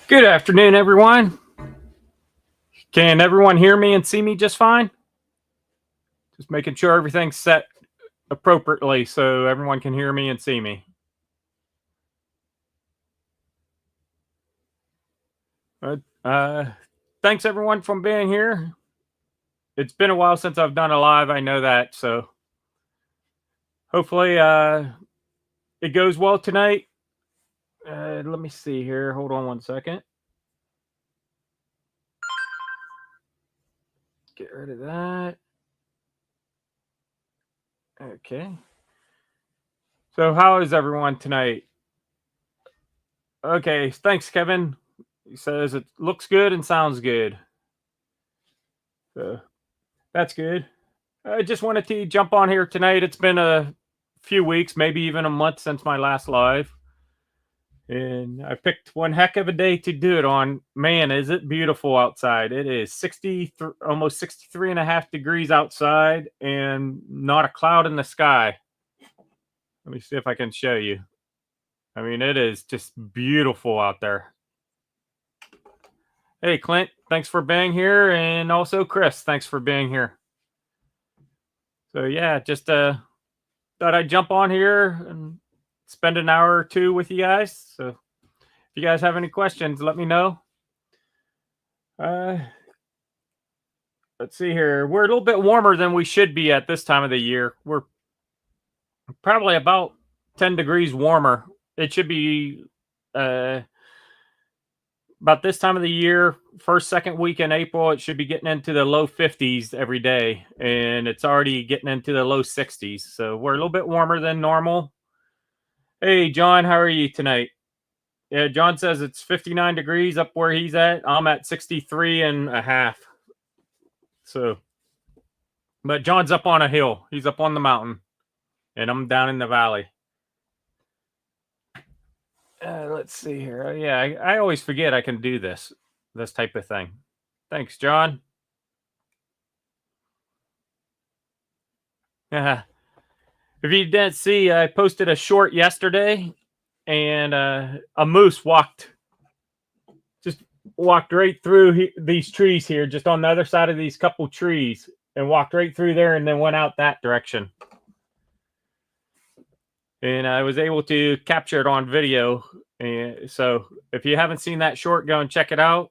Good afternoon, everyone. Can everyone hear me and see me just fine? Just making sure everything's set appropriately so everyone can hear me and see me. But, thanks everyone for being here. It's been a while since I've done a live. I know that. So hopefully it goes well tonight. Let me see here. Hold on one second. Get rid of that. Okay. So how is everyone tonight? Okay. Thanks, Kevin. He says it looks good and sounds good. So that's good. I just wanted to jump on here tonight. It's been a few weeks, maybe even a month since my last live. And I picked one heck of a day to do it on. Man, is it beautiful outside. It is almost 63 and a half degrees outside and not a cloud in the sky. Let me see if I can show you. I mean, it is just beautiful out there. Hey, Clint, thanks for being here. And also, Chris, thanks for being here. So, yeah, just thought I'd jump on here and spend an hour or two with you guys. So if you guys have any questions, let me know. Let's see here. We're a little bit warmer than we should be at this time of the year. We're probably about 10 degrees warmer. It should be about this time of the year, first, second week in April, it should be getting into the low 50s every day. And it's already getting into the low 60s. So we're a little bit warmer than normal. Hey, John, how are you tonight? Yeah, John says it's 59 degrees up where he's at. I'm at 63 and a half. So, but John's up on a hill. He's up on the mountain, and I'm down in the valley. Let's see here. Yeah, I always forget I can do this type of thing. Thanks, John. Yeah. If you didn't see, I posted a short yesterday, and a moose just walked right through these trees here, just on the other side of these couple trees, and walked right through there, and then went out that direction. And I was able to capture it on video. And so if you haven't seen that short, go and check it out.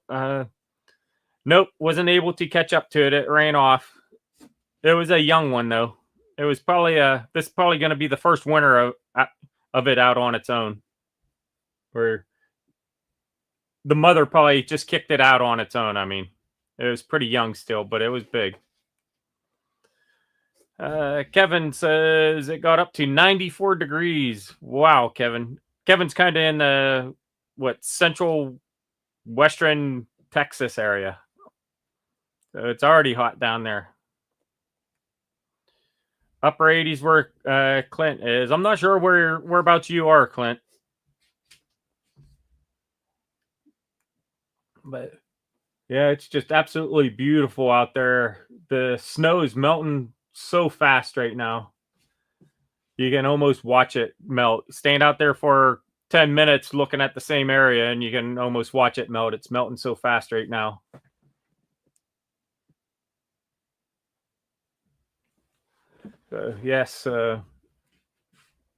Nope, wasn't able to catch up to it. It ran off. It was a young one though. It was probably this is probably going to be the first winter of it out on its own. Where the mother probably just kicked it out on its own. I mean, it was pretty young still, but it was big. Kevin says it got up to 94 degrees. Wow, Kevin. Kevin's kind of in the central western Texas area. So it's already hot down there. Upper 80s where Clint is. I'm not sure whereabouts you are, Clint. But yeah, it's just absolutely beautiful out there. The snow is melting so fast right now. You can almost watch it melt. Stand out there for 10 minutes looking at the same area and you can almost watch it melt. It's melting so fast right now. Yes. Are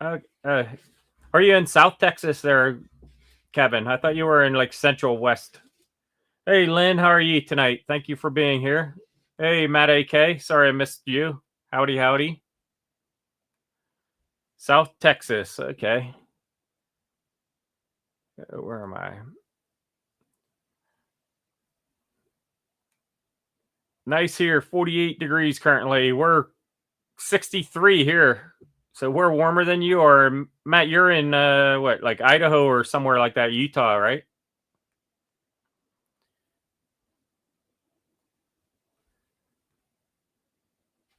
you in South Texas there, Kevin? I thought you were in like Central West. Hey, Lynn, how are you tonight? Thank you for being here. Hey, Matt AK. Sorry I missed you. Howdy, howdy. South Texas. Okay. Where am I? Nice here. 48 degrees currently. We're 63 here. So we're warmer than you are. Matt, you're in like Idaho or somewhere like that, Utah, right?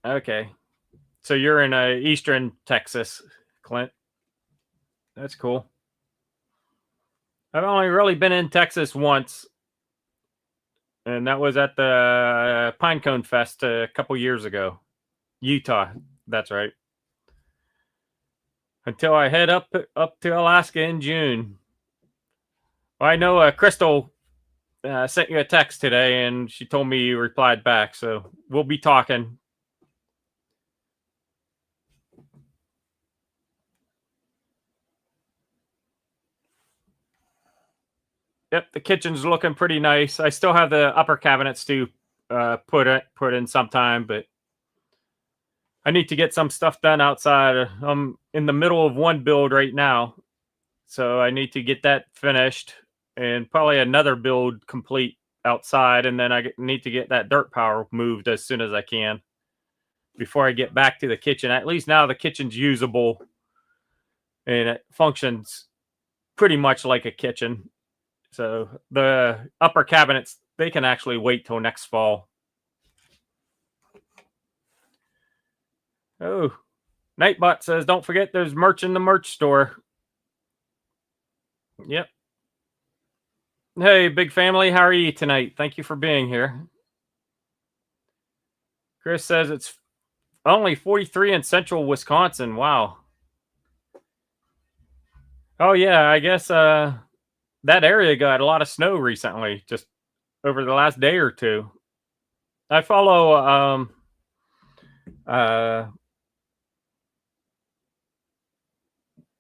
Okay. So you're in eastern Texas, Clint. That's cool. I've only really been in Texas once, and that was at the Pinecone Fest a couple years ago. Utah, that's right. Until I head up to Alaska in June. I know Crystal sent you a text today, and she told me you replied back, so we'll be talking. Yep, the kitchen's looking pretty nice. I still have the upper cabinets to put in sometime, but I need to get some stuff done outside. I'm in the middle of one build right now, so I need to get that finished and probably another build complete outside, and then I need to get that dirt pile moved as soon as I can before I get back to the kitchen. At least now the kitchen's usable and it functions pretty much like a kitchen. So the upper cabinets, they can actually wait till next fall. Oh, Nightbot says, don't forget there's merch in the merch store. Yep. Hey, big family, how are you tonight? Thank you for being here. Chris says it's only 43 in central Wisconsin. Wow. Oh, yeah, I guess that area got a lot of snow recently, just over the last day or two. I follow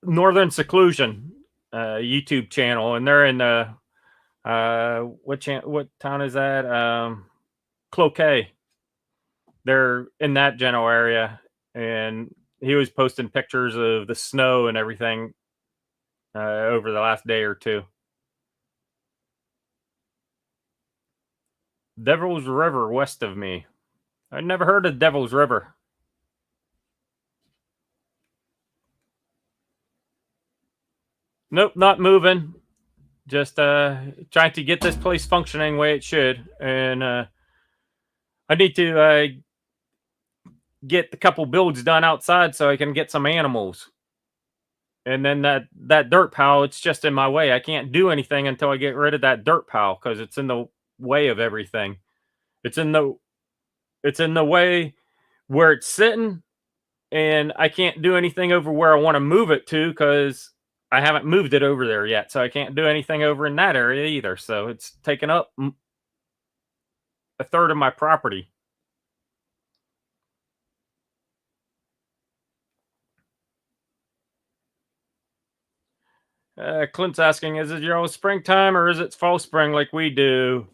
Northern Seclusion YouTube channel, and they're in what town is that? Cloquet. They're in that general area, and he was posting pictures of the snow and everything over the last day or two. Devil's River west of me. I'd never heard of Devil's River. Nope, not moving. Just trying to get this place functioning the way it should, and I need to get a couple builds done outside so I can get some animals. And then that dirt pile, it's just in my way. I can't do anything until I get rid of that dirt pile because it's in the way of everything. It's in the way where it's sitting, and I can't do anything over where I want to move it to because I haven't moved it over there yet. So I can't do anything over in that area either. So it's taken up a third of my property. Clint's asking, is it your own springtime or is it fall spring like we do?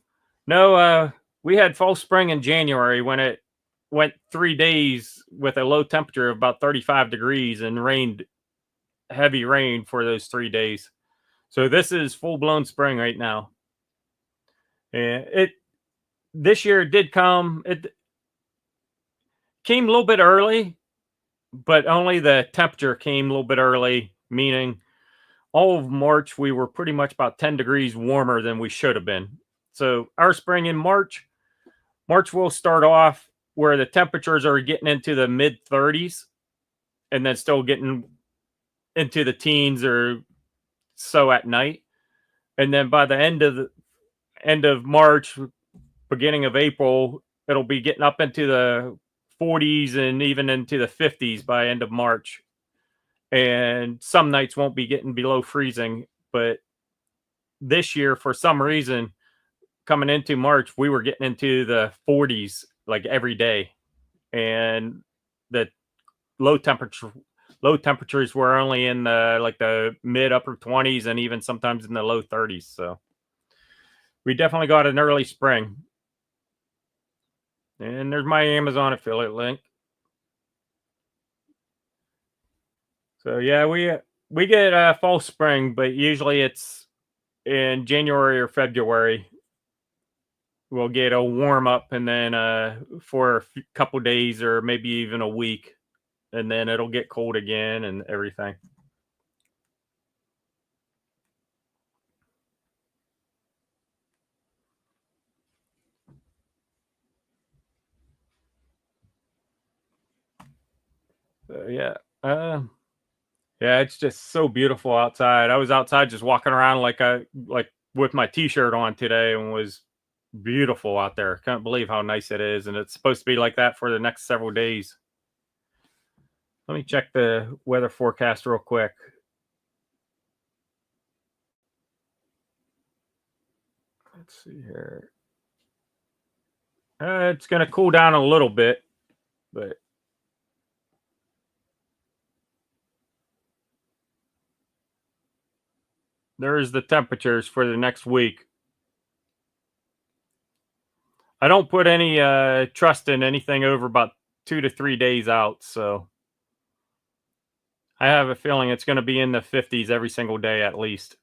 No, we had fall spring in January when it went 3 days with a low temperature of about 35 degrees and rained heavy rain for those 3 days. So this is full blown spring right now. And this year it did come. It came a little bit early, but only the temperature came a little bit early, meaning all of March, we were pretty much about 10 degrees warmer than we should have been. So our spring in March will start off where the temperatures are getting into the mid 30s and then still getting into the teens or so at night. And then by the end of March, beginning of April, it'll be getting up into the 40s and even into the 50s by end of March. And some nights won't be getting below freezing, but this year for some reason coming into March we were getting into the 40s like every day, and the low temperatures were only in the mid upper 20s and even sometimes in the low 30s. So we definitely got an early spring. And there's my Amazon affiliate link. So yeah, we get fall spring, but usually it's in January or February. We'll get a warm up, and then for a couple days or maybe even a week, and then it'll get cold again and everything. So yeah, yeah, it's just so beautiful outside. I was outside just walking around like with my t-shirt on today, and was beautiful out there. Can't believe how nice it is, and it's supposed to be like that for the next several days. Let me check the weather forecast real quick. Let's see here. It's going to cool down a little bit, but there's the temperatures for the next week. I don't put any trust in anything over about 2 to 3 days out, so I have a feeling it's going to be in the 50s every single day at least.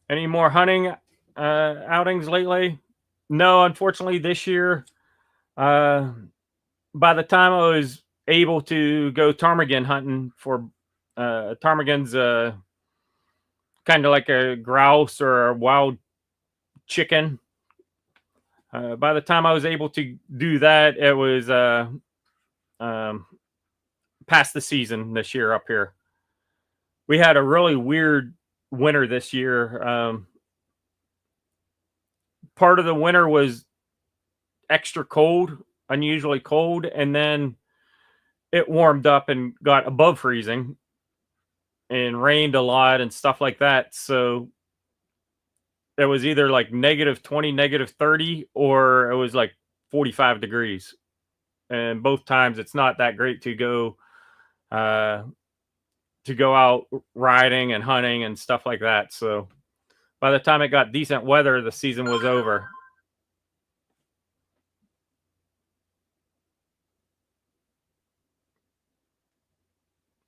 Any more hunting outings lately? No, unfortunately, this year, by the time I was able to go ptarmigan hunting for ptarmigan's kind of like a grouse or a wild chicken. By the time I was able to do that, it was um, past the season this year up here. We had a really weird winter this year. Part of the winter was extra cold, unusually cold, and then it warmed up and got above freezing and rained a lot and stuff like that. So it was either like -20, -30, or it was like 45 degrees. And both times it's not that great uh, to go out riding and hunting and stuff like that. So by the time it got decent weather, the season was over.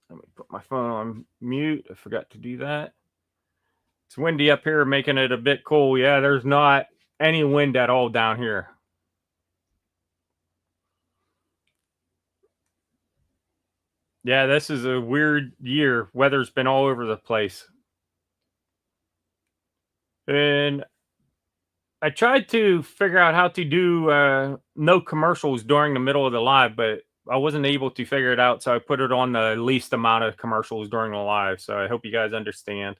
Let me put my phone on mute. I forgot to do that. It's windy up here, making it a bit cool. Yeah, there's not any wind at all down here. Yeah, this is a weird year. Weather's been all over the place. And I tried to figure out how to do no commercials during the middle of the live, but I wasn't able to figure it out. So I put it on the least amount of commercials during the live. So I hope you guys understand.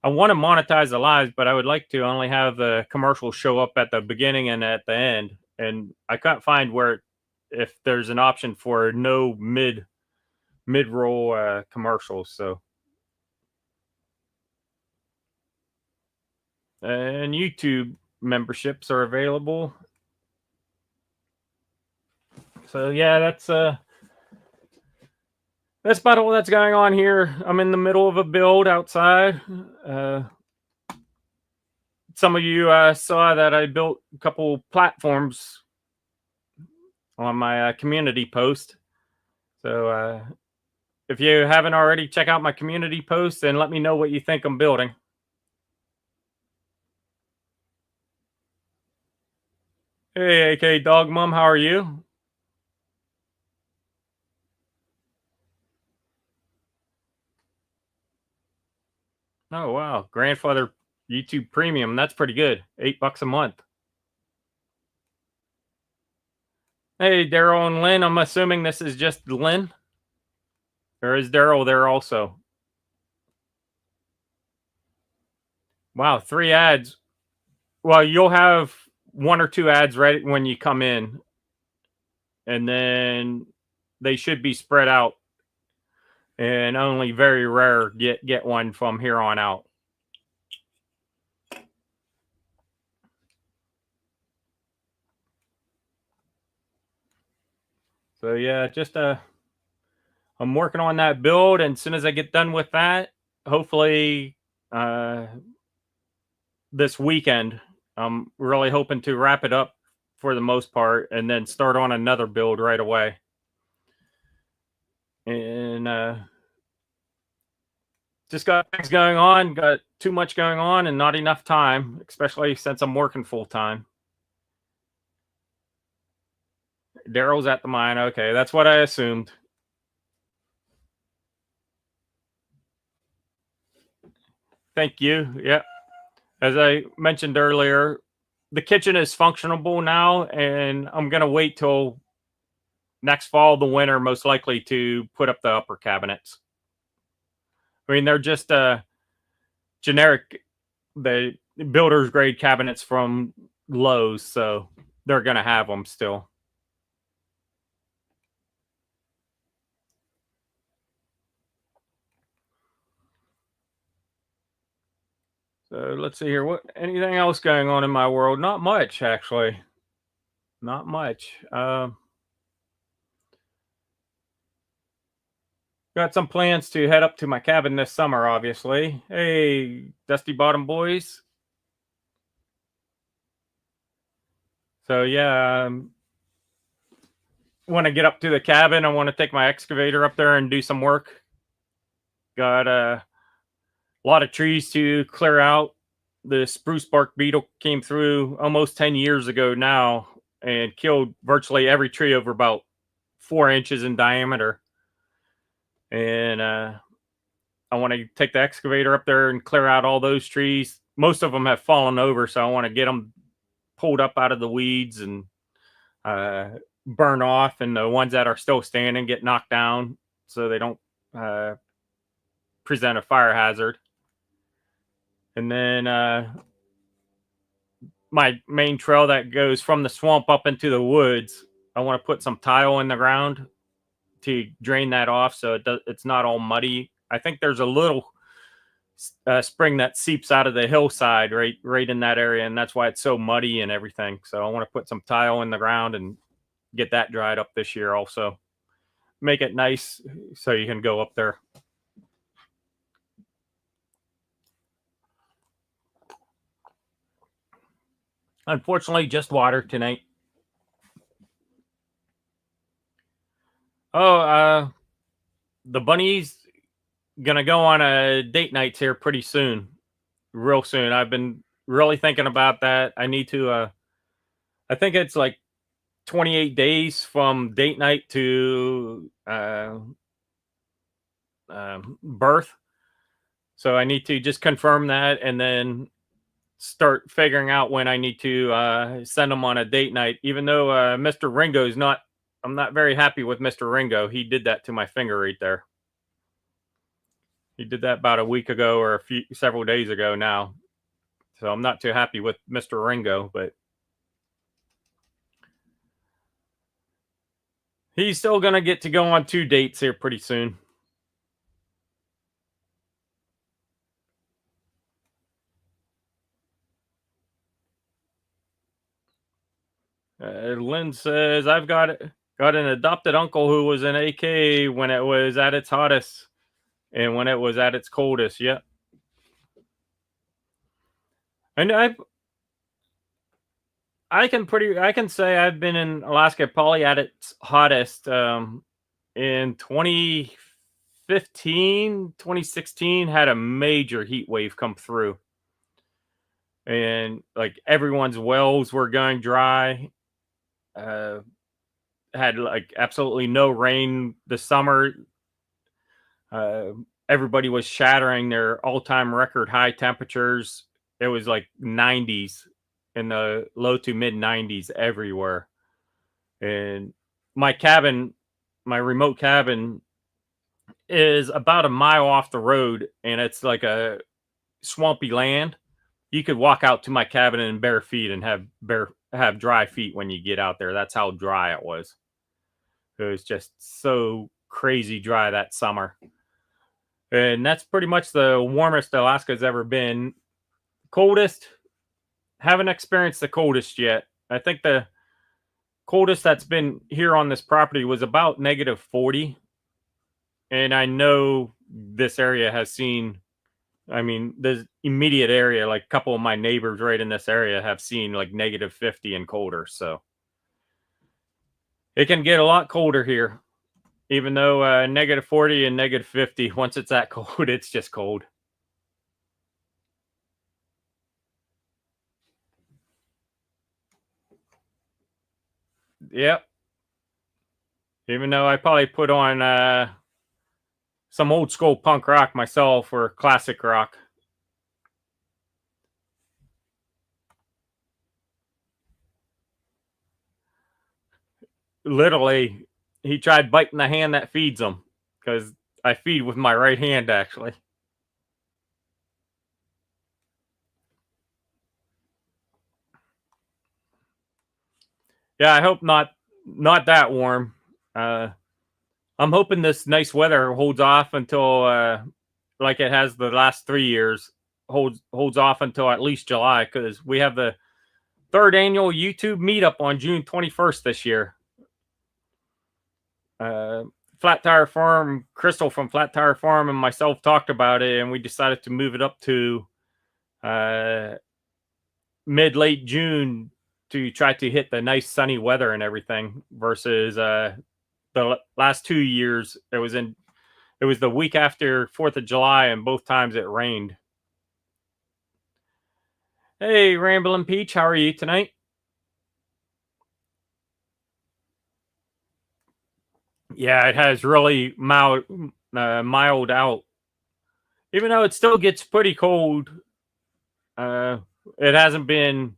I want to monetize the lives, but I would like to only have the commercials show up at the beginning and at the end. And I can't find where if there's an option for no mid-roll commercials. So and YouTube memberships are available. So yeah, that's about all that's going on here. I'm in the middle of a build outside. Some of you saw that I built a couple platforms on my community post. So if you haven't already, check out my community post and let me know what you think I'm building. Hey, AK Dog Mom, how are you? Oh, wow. Grandfather YouTube Premium. That's pretty good. $8 a month. Hey, Daryl and Lynn. I'm assuming this is just Lynn. Or is Daryl there also? Wow, 3 ads. Well, you'll have 1 or 2 ads right when you come in. And then they should be spread out. And only very rare get one from here on out. So yeah, just I'm working on that build, and as soon as I get done with that, hopefully this weekend, I'm really hoping to wrap it up for the most part and then start on another build right away. And just got things going on, got too much going on and not enough time, especially since I'm working full time. Daryl's at the mine. Okay, that's what I assumed. Thank you. Yeah. As I mentioned earlier, the kitchen is functionable now, and I'm going to wait till next fall, the winter, most likely to put up the upper cabinets. I mean, they're just generic the builder's grade cabinets from Lowe's, so they're gonna have them still. So let's see here. What anything else going on in my world? Not much, actually. Not much. Got some plans to head up to my cabin this summer, obviously. Hey, Dusty Bottom boys. So yeah, want to get up to the cabin. I want to take my excavator up there and do some work. Got a lot of trees to clear out. The spruce bark beetle came through almost 10 years ago now and killed virtually every tree over about 4 inches in diameter. And I want to take the excavator up there and clear out all those trees. Most of them have fallen over, so I want to get them pulled up out of the weeds and burn off, and the ones that are still standing get knocked down so they don't present a fire hazard. And then my main trail that goes from the swamp up into the woods, I want to put some tile in the ground to drain that off so it's not all muddy. I think there's a little spring that seeps out of the hillside right in that area, and that's why it's so muddy and everything. So I want to put some tile in the ground and get that dried up this year also. Make it nice so you can go up there. Unfortunately, just water tonight. Oh, the bunny's gonna go on a date nights here pretty soon, real soon. I've been really thinking about that. I need to. I think it's like 28 days from date night to birth. So I need to just confirm that and then start figuring out when I need to send them on a date night. Even though Mr. Ringo's not, I'm not very happy with Mr. Ringo. He did that to my finger right there. He did that about a week ago or several days ago now. So I'm not too happy with Mr. Ringo, but he's still going to get to go on 2 dates here pretty soon. Lynn says, I've got an adopted uncle who was in AK when it was at its hottest and when it was at its coldest. Yep. And I can say I've been in Alaska probably at its hottest in 2015, 2016 had a major heat wave come through. And like everyone's wells were going dry. Had like absolutely no rain this summer. Everybody was shattering their all-time record high temperatures. It was like 90s in the low to mid 90s everywhere. And my cabin, my remote cabin is about a mile off the road, and it's like a swampy land. You could walk out to my cabin in bare feet and have dry feet when you get out there. That's how dry it was. It was just so crazy dry that summer. And that's pretty much the warmest Alaska's ever been. Coldest, haven't experienced the coldest yet. I think the coldest that's been here on this property was about negative 40. And I know this area has seen, I mean, the immediate area, like a couple of my neighbors right in this area have seen like negative 50 and colder. So it can get a lot colder here, even though negative 40 and negative 50, once it's that cold, it's just cold. Yep. Even though I probably put on some old school punk rock myself or classic rock. Literally, he tried biting the hand that feeds him because I feed with my right hand actually. Yeah, I hope not that warm. I'm hoping this nice weather holds off until like it has the last 3 years. Holds off until at least July, because we have the third annual YouTube meetup on June 21st this year. Uh, Flat Tire Farm, Crystal from Flat Tire Farm, and myself talked about it, and we decided to move it up to mid late June to try to hit the nice sunny weather and everything. Versus the last 2 years, it was the week after 4th of July, and both times it rained. Hey, Ramblin' Peach, how are you tonight? Yeah, it has really mild out. Even though it still gets pretty cold, uh, it hasn't been,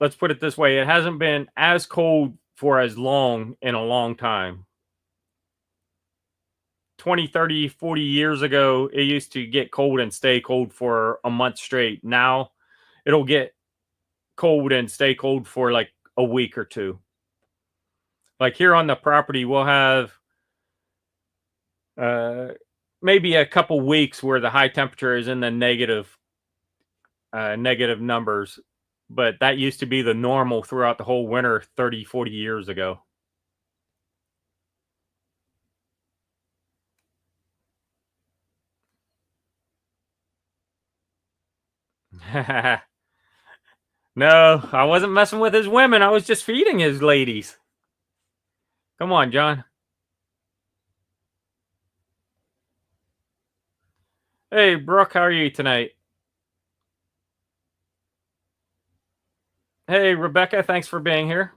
let's put it this way, it hasn't been as cold for as long in a long time. 20, 30, 40 years ago, it used to get cold and stay cold for a month straight. Now it'll get cold and stay cold for like a week or two. Like here on the property, we'll have maybe a couple weeks where the high temperature is in the negative numbers, but that used to be the normal throughout the whole winter 30, 40 years ago. No, I wasn't messing with his women. I was just feeding his ladies. Come on, John. Hey, Brooke, how are you tonight? Hey, Rebecca, thanks for being here.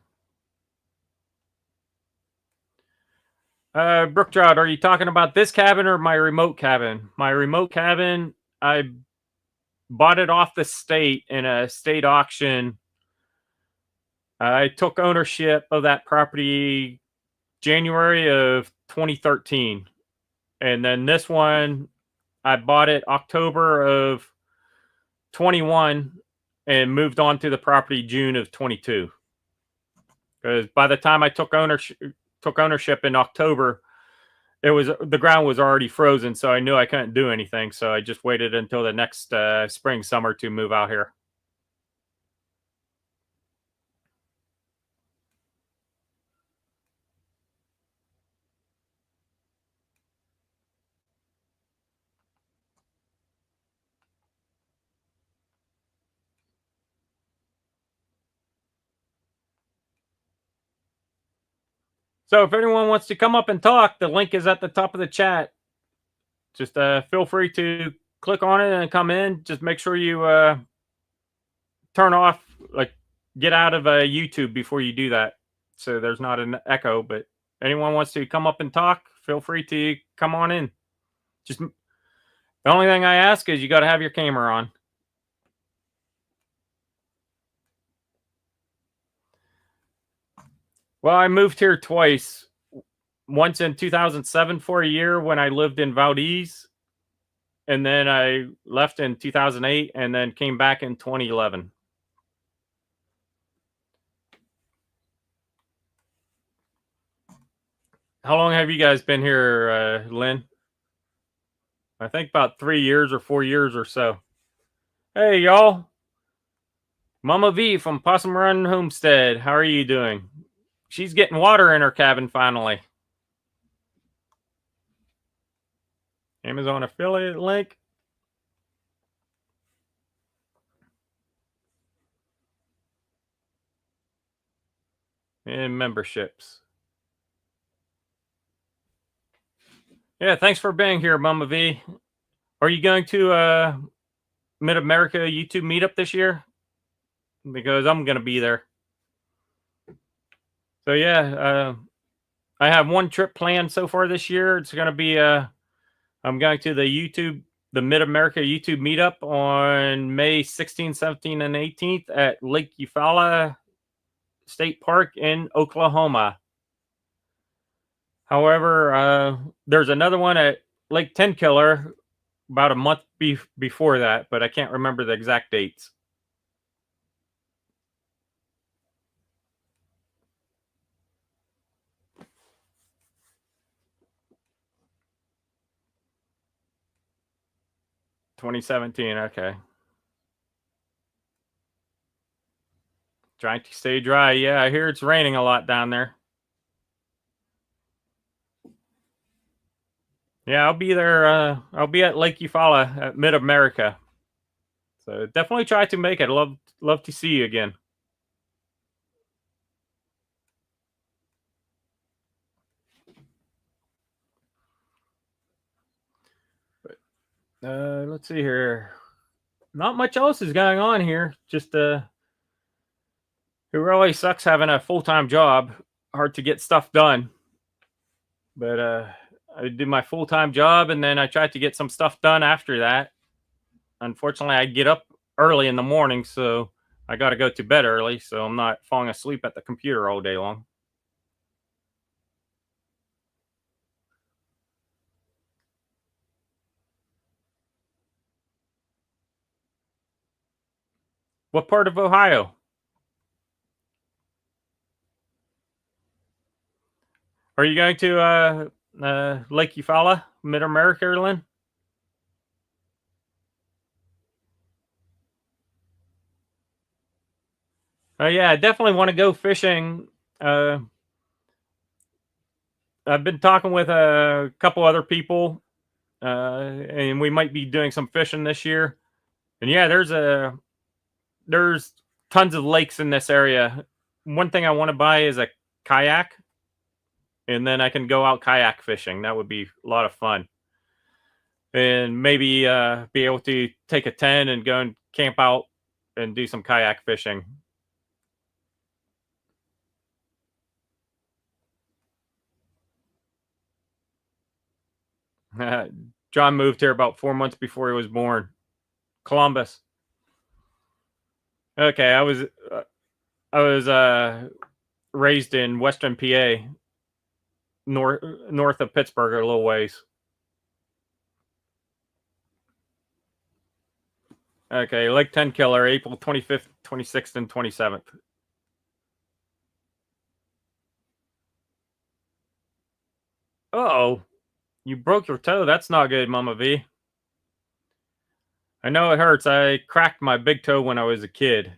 Brookjod, are you talking about this cabin or my remote cabin? My remote cabin, I bought it off the state in a state auction. I took ownership of that property January of 2013. And then this one, I bought it October of 21 and moved on to the property June of 22. Because by the time I took ownership in October, the ground was already frozen, so I knew I couldn't do anything. So I just waited until the next spring, summer to move out here. So if anyone wants to come up and talk, the link is at the top of the chat. Just feel free to click on it and come in. Just make sure you turn off, like, get out of YouTube before you do that, so there's not an echo. But anyone wants to come up and talk, feel free to come on in. Just the only thing I ask is you got to have your camera on. Well, I moved here twice. Once in 2007 for a year when I lived in Valdez, and then I left in 2008 and then came back in 2011. How long have you guys been here, Lynn? I think about 3 years or 4 years or so. Hey, y'all. Mama V from Possum Run Homestead. How are you doing? She's getting water in her cabin finally. Amazon affiliate link. And memberships. Yeah, thanks for being here, Mama V. Are you going to Mid America YouTube meetup this year? Because I'm going to be there. So yeah, I have one trip planned so far this year. It's going to be I'm going to the Mid America YouTube meetup on May 16th, 17th, and 18th at Lake Eufaula State Park in Oklahoma. However, there's another one at Lake Tenkiller about a month before that, but I can't remember the exact dates. 2017. Okay. Trying to stay dry. Yeah, I hear it's raining a lot down there. Yeah, I'll be there. I'll be at Lake Eufaula at Mid America. So definitely try to make it. Love to see you again. Let's see here. Not much else is going on here. Just it really sucks having a full time job. Hard to get stuff done. But I do my full time job, and then I try to get some stuff done after that. Unfortunately, I get up early in the morning, so I got to go to bed early, so I'm not falling asleep at the computer all day long. What part of Ohio? Are you going to Lake Eufaula, Mid America, Lynn? Oh yeah, I definitely want to go fishing. Uh, I've been talking with a couple other people, and we might be doing some fishing this year. And yeah, there's tons of lakes in this area. One thing I want to buy is a kayak, and then I can go out kayak fishing. That would be a lot of fun. And maybe be able to take a tent and go and camp out and do some kayak fishing. John moved here about 4 months before he was born. Columbus. Okay, I was raised in Western PA, north of Pittsburgh, a little ways. Okay, Lake Tenkiller, April 25th, 26th, and 27th. Oh, you broke your toe. That's not good, Mama V. I know it hurts. I cracked my big toe when I was a kid.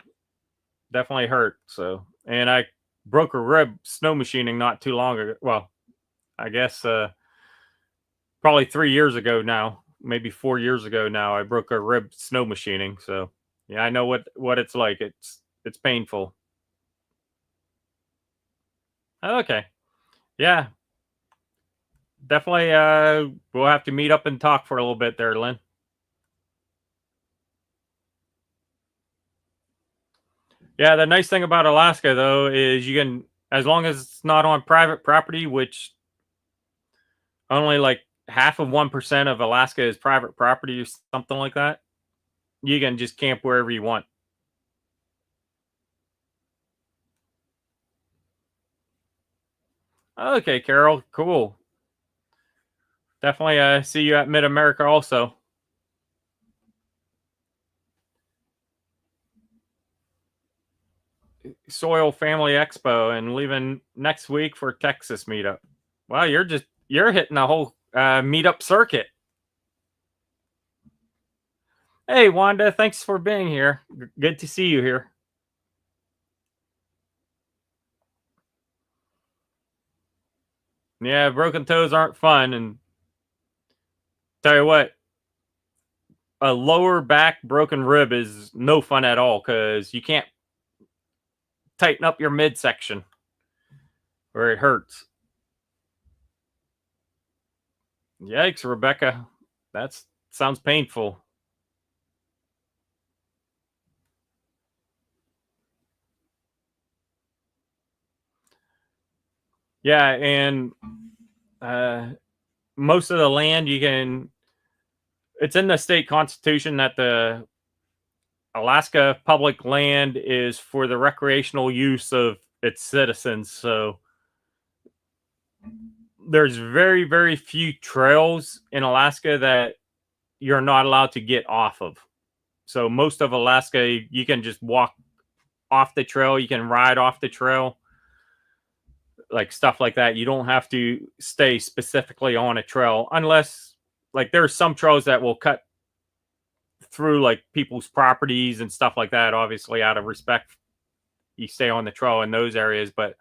Definitely hurt. So, and I broke a rib snow machining not too long ago. Well, I guess probably 3 years ago now, maybe 4 years ago now. I broke a rib snow machining. So, yeah, I know what it's like. It's painful. Okay, yeah, definitely. We'll have to meet up and talk for a little bit there, Lynn. Yeah, the nice thing about Alaska though is you can, as long as it's not on private property, which only like half of 1% of Alaska is private property or something like that, you can just camp wherever you want. Okay, Carol, cool. Definitely see you at Mid America also. Soil Family Expo and leaving next week for Texas meetup. Wow, you're hitting the whole meetup circuit. Hey, Wanda, thanks for being here. Good to see you here. Yeah, broken toes aren't fun. And tell you what, a lower back broken rib is no fun at all because you can't tighten up your midsection or it hurts. Yikes, Rebecca. That sounds painful. Yeah, and uh, most of the land it's in the state constitution that the Alaska public land is for the recreational use of its citizens. So there's very, very few trails in Alaska that you're not allowed to get off of. So most of Alaska, you can just walk off the trail, you can ride off the trail, like stuff like that. You don't have to stay specifically on a trail unless, like, there are some trails that will cut through like people's properties and stuff like that. Obviously, out of respect, you stay on the trail in those areas. But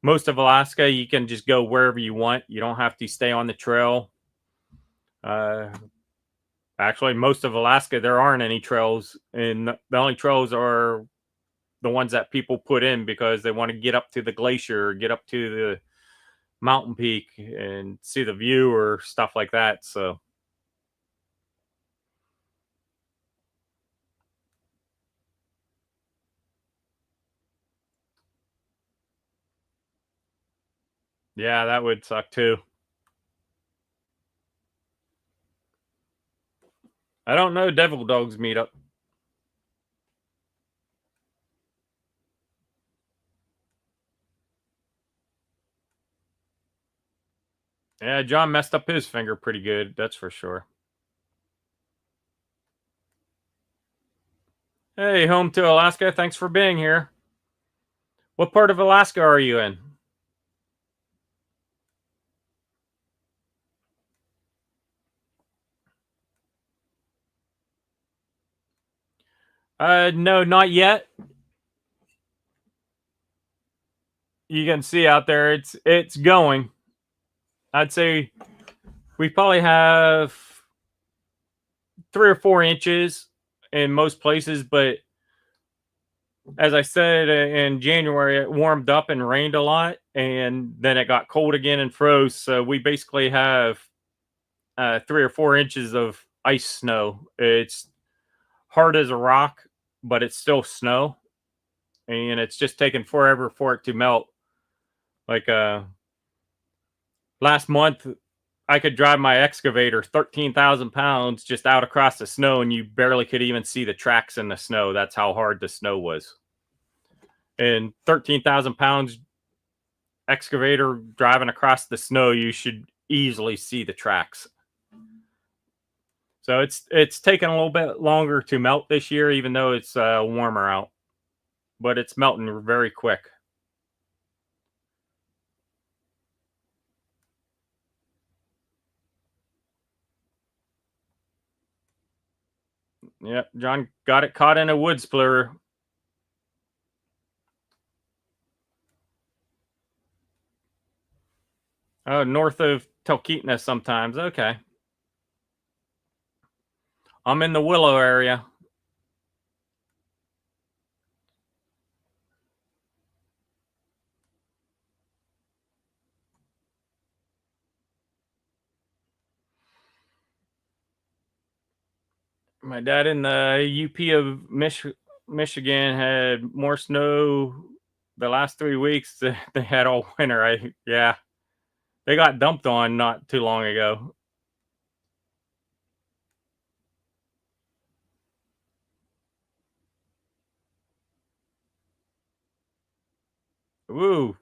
most of Alaska, you can just go wherever you want. You don't have to stay on the trail. Uh, Actually, most of Alaska, there aren't any trails, and the only trails are the ones that people put in because they want to get up to the glacier, get up to the mountain peak, and see the view or stuff like that. So, yeah, that would suck too. I don't know Devil Dogs meetup. Yeah, John messed up his finger pretty good, that's for sure. Hey, home to Alaska. Thanks for being here. What part of Alaska are you in? No, not yet. You can see out there it's going. I'd say we probably have 3 or 4 inches in most places, but as I said in January, it warmed up and rained a lot, and then it got cold again and froze. So we basically have 3 or 4 inches of ice snow. It's hard as a rock, but it's still snow, and it's just taken forever for it to melt. Like last month, I could drive my excavator 13,000 pounds just out across the snow, and you barely could even see the tracks in the snow. That's how hard the snow was. And 13,000 pounds excavator driving across the snow, you should easily see the tracks. So it's taken a little bit longer to melt this year, even though it's warmer out. But it's melting very quick. Yeah, John got it caught in a wood splitter. Oh, north of Talkeetna sometimes. Okay. I'm in the Willow area. My dad in the UP of Michigan had more snow the last 3 weeks than they had all winter. Yeah, they got dumped on not too long ago. Woo,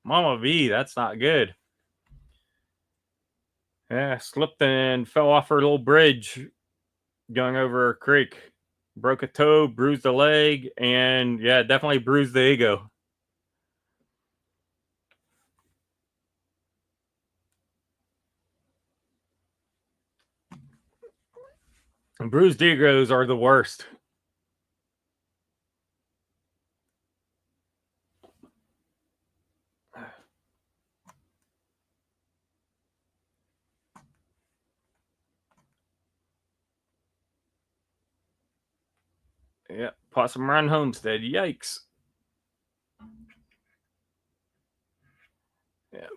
Mama V, that's not good. Yeah, slipped and fell off her little bridge going over a creek. Broke a toe, bruised a leg, and yeah, definitely bruised the ego. And bruised egos are the worst. Yeah, Possum Run Homestead. Yikes. Yeah.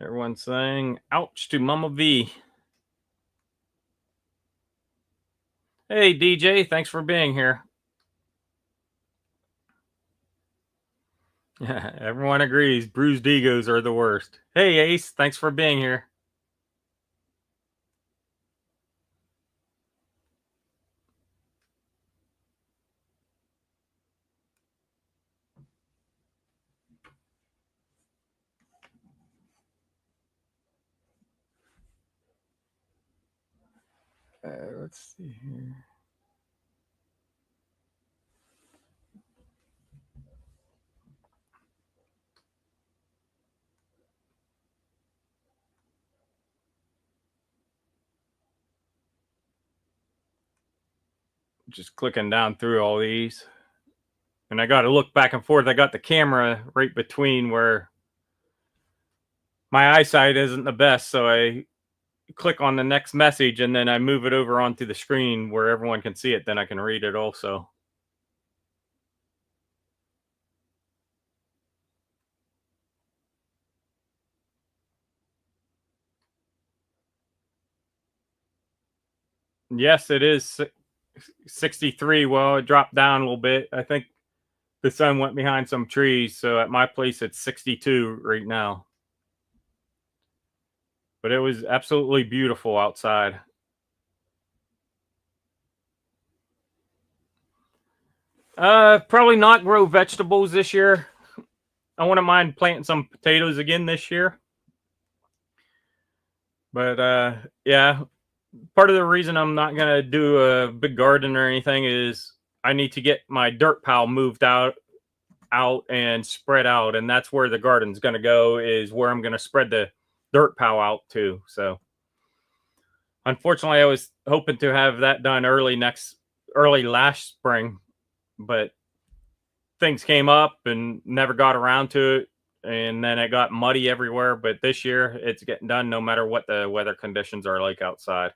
Everyone's saying, ouch to Mama V. Hey, DJ, thanks for being here. Everyone agrees. Bruised egos are the worst. Hey, Ace, thanks for being here. Let's see here. Just clicking down through all these. And I got to look back and forth. I got the camera right between where my eyesight isn't the best. So I click on the next message and then I move it over onto the screen where everyone can see it. Then I can read it also. Yes, it is 63. Well, it dropped down a little bit. I think the sun went behind some trees. So at my place, it's 62 right now. But it was absolutely beautiful outside. Probably not grow vegetables this year. I wouldn't mind planting some potatoes again this year. But yeah, part of the reason I'm not gonna do a big garden or anything is I need to get my dirt pile moved out and spread out, and that's where the garden's gonna go, is where I'm gonna spread the dirt pile out to. So unfortunately I was hoping to have that done early last spring, but things came up and never got around to it, and then it got muddy everywhere. But this year it's getting done no matter what the weather conditions are like outside.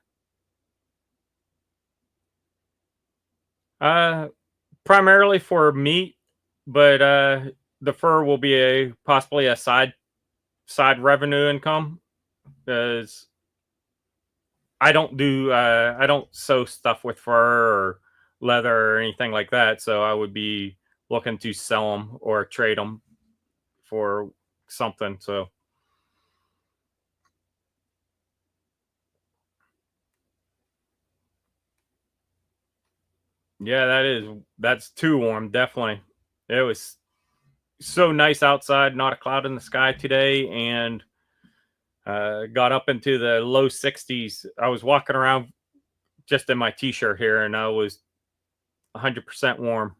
Primarily for meat, but the fur will be possibly a side revenue income, because I don't sew stuff with fur or leather or anything like that. So I would be looking to sell them or trade them for something. So yeah, that's too warm. Definitely, it was so nice outside, not a cloud in the sky today, and got up into the low 60s. I was walking around just in my t-shirt here, and I was 100% warm.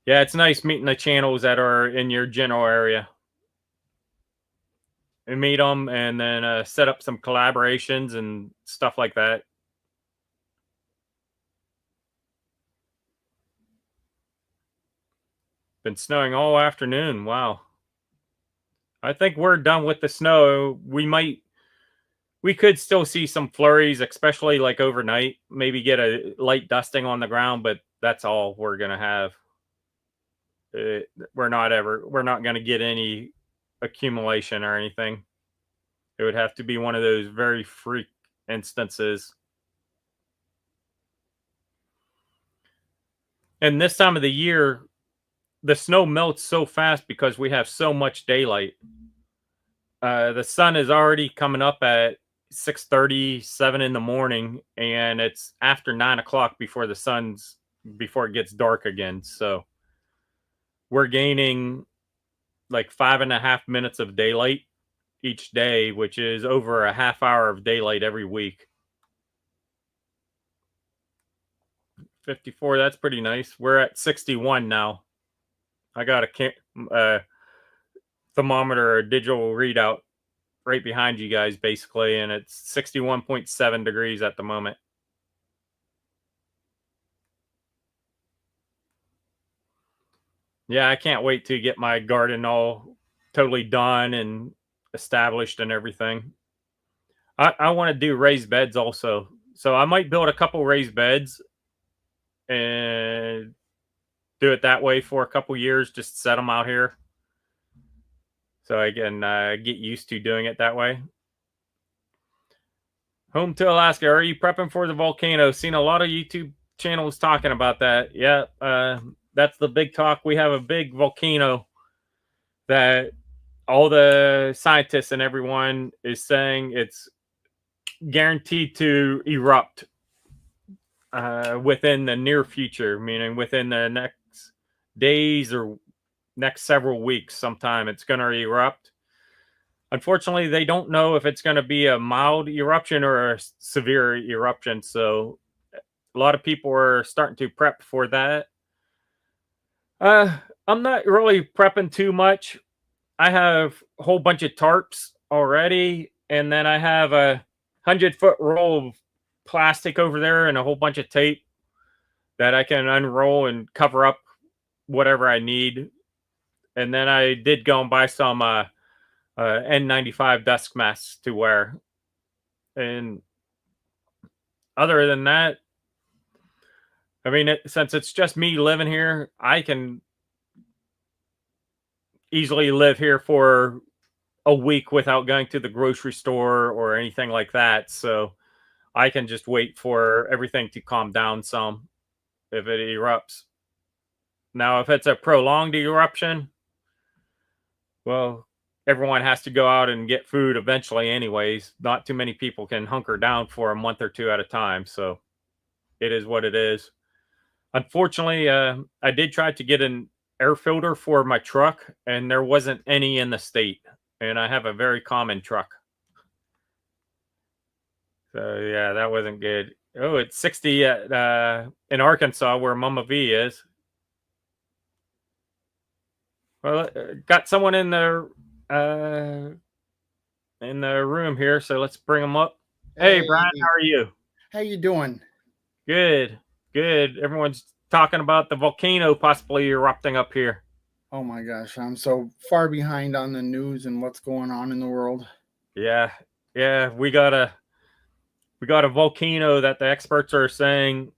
Yeah, it's nice meeting the channels that are in your general area and meet them, and then set up some collaborations and stuff like that. Been snowing all afternoon. Wow. I think we're done with the snow. We could still see some flurries, especially like overnight. Maybe get a light dusting on the ground, but that's all we're gonna have. We're not gonna get any accumulation or anything. It would have to be one of those very freak instances. And this time of the year, the snow melts so fast because we have so much daylight. The sun is already coming up at 6:37 in the morning, and it's after 9 o'clock before it gets dark again. So we're gaining like 5.5 minutes of daylight each day, which is over a half hour of daylight every week. 54, that's pretty nice. We're at 61 now. I got a thermometer, a digital readout right behind you guys, basically, and it's 61.7 degrees at the moment. Yeah, I can't wait to get my garden all totally done and established and everything. I want to do raised beds also. So I might build a couple raised beds and do it that way for a couple years, just set them out here so I can get used to doing it that way. Home to Alaska. Are you prepping for the volcano? Seen a lot of YouTube channels talking about that. Yeah, that's the big talk. We have a big volcano that all the scientists and everyone is saying it's guaranteed to erupt within the near future, meaning within the next days or next several weeks. Sometime it's going to erupt. Unfortunately, they don't know if it's going to be a mild eruption or a severe eruption. So a lot of people are starting to prep for that. I'm not really prepping too much. I have a whole bunch of tarps already. and then I have a 100-foot roll of plastic over there and a whole bunch of tape that I can unroll and cover up whatever I need. And then I did go and buy some N95 desk masks to wear. And other than that, I mean, since it's just me living here, I can easily live here for a week without going to the grocery store or anything like that. So I can just wait for everything to calm down some if it erupts. Now, if it's a prolonged eruption, well, everyone has to go out and get food eventually, anyways. Not too many people can hunker down for a month or two at a time. So it is what it is. Unfortunately, I did try to get an air filter for my truck, and there wasn't any in the state. And I have a very common truck. So yeah, that wasn't good. Oh, it's 60 in Arkansas where Mama V is. Well, got someone in the room here, so let's bring them up. Hey, Brian, how are you? How you doing? Good, good. Everyone's talking about the volcano possibly erupting up here. Oh my gosh, I'm so far behind on the news and what's going on in the world. Yeah, we got a volcano that the experts are saying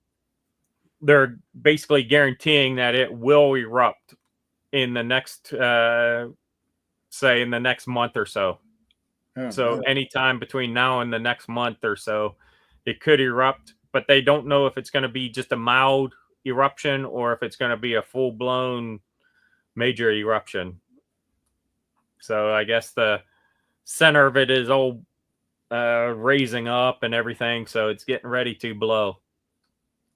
they're basically guaranteeing that it will erupt in the next say in the next month or so. Oh, so anytime between now and the next month or so, it could erupt, but they don't know if it's going to be just a mild eruption or if it's going to be a full-blown major eruption. So I guess the center of it is all raising up and everything, so it's getting ready to blow.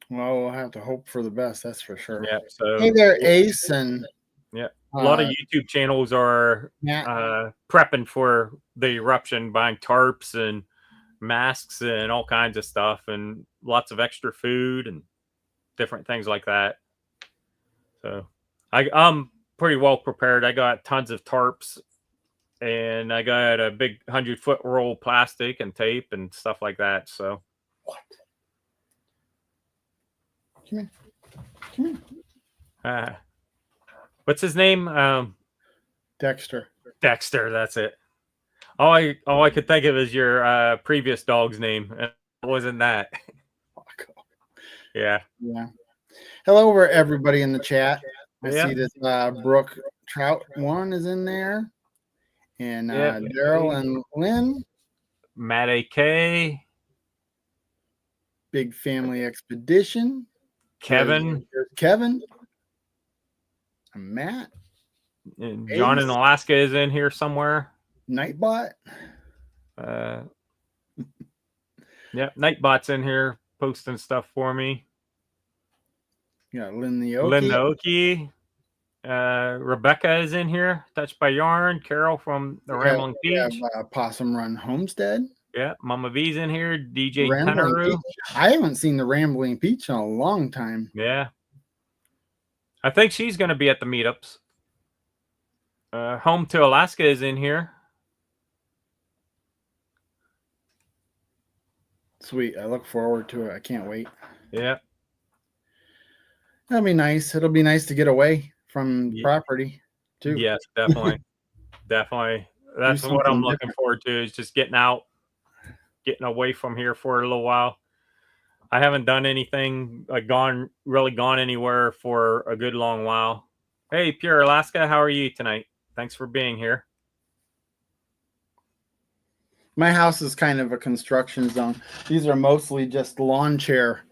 Well, we'll have to hope for the best, that's for sure. Yeah. So hey there, Ace, and yeah, a lot of YouTube channels are prepping for the eruption, buying tarps and masks and all kinds of stuff, and lots of extra food and different things like that. So I'm pretty well prepared. I got tons of tarps, and I got a big 100-foot roll of plastic and tape and stuff like that. So what? Come here. What's his name? Dexter. Dexter, that's it. All I could think of is your previous dog's name. It wasn't that. Yeah. Hello over everybody in the chat. I see that Brooke Trout 1 is in there. And Daryl and Lynn. Matt AK. Big Family Expedition. Kevin. There's Kevin. And Matt. And John in Alaska is in here somewhere. Nightbot. Nightbot's in here posting stuff for me. Yeah, Lynn the Okie. Rebecca is in here. Touched by Yarn. Carol from the Rambling Peach. Possum Run Homestead. Yeah, Mama V's in here. DJ Tenaroo. I haven't seen the Rambling Peach in a long time. Yeah. I think she's going to be at the meetups. Home to Alaska is in here. Sweet. I look forward to it. I can't wait. Yeah. That'll be nice. It'll be nice to get away from property, too. Yes, definitely. Definitely. That's what I'm looking forward to, is just getting out, getting away from here for a little while. I haven't done anything, gone anywhere for a good long while. Hey, Pure Alaska, how are you tonight? Thanks for being here. My house is kind of a construction zone. These are mostly just lawn chair.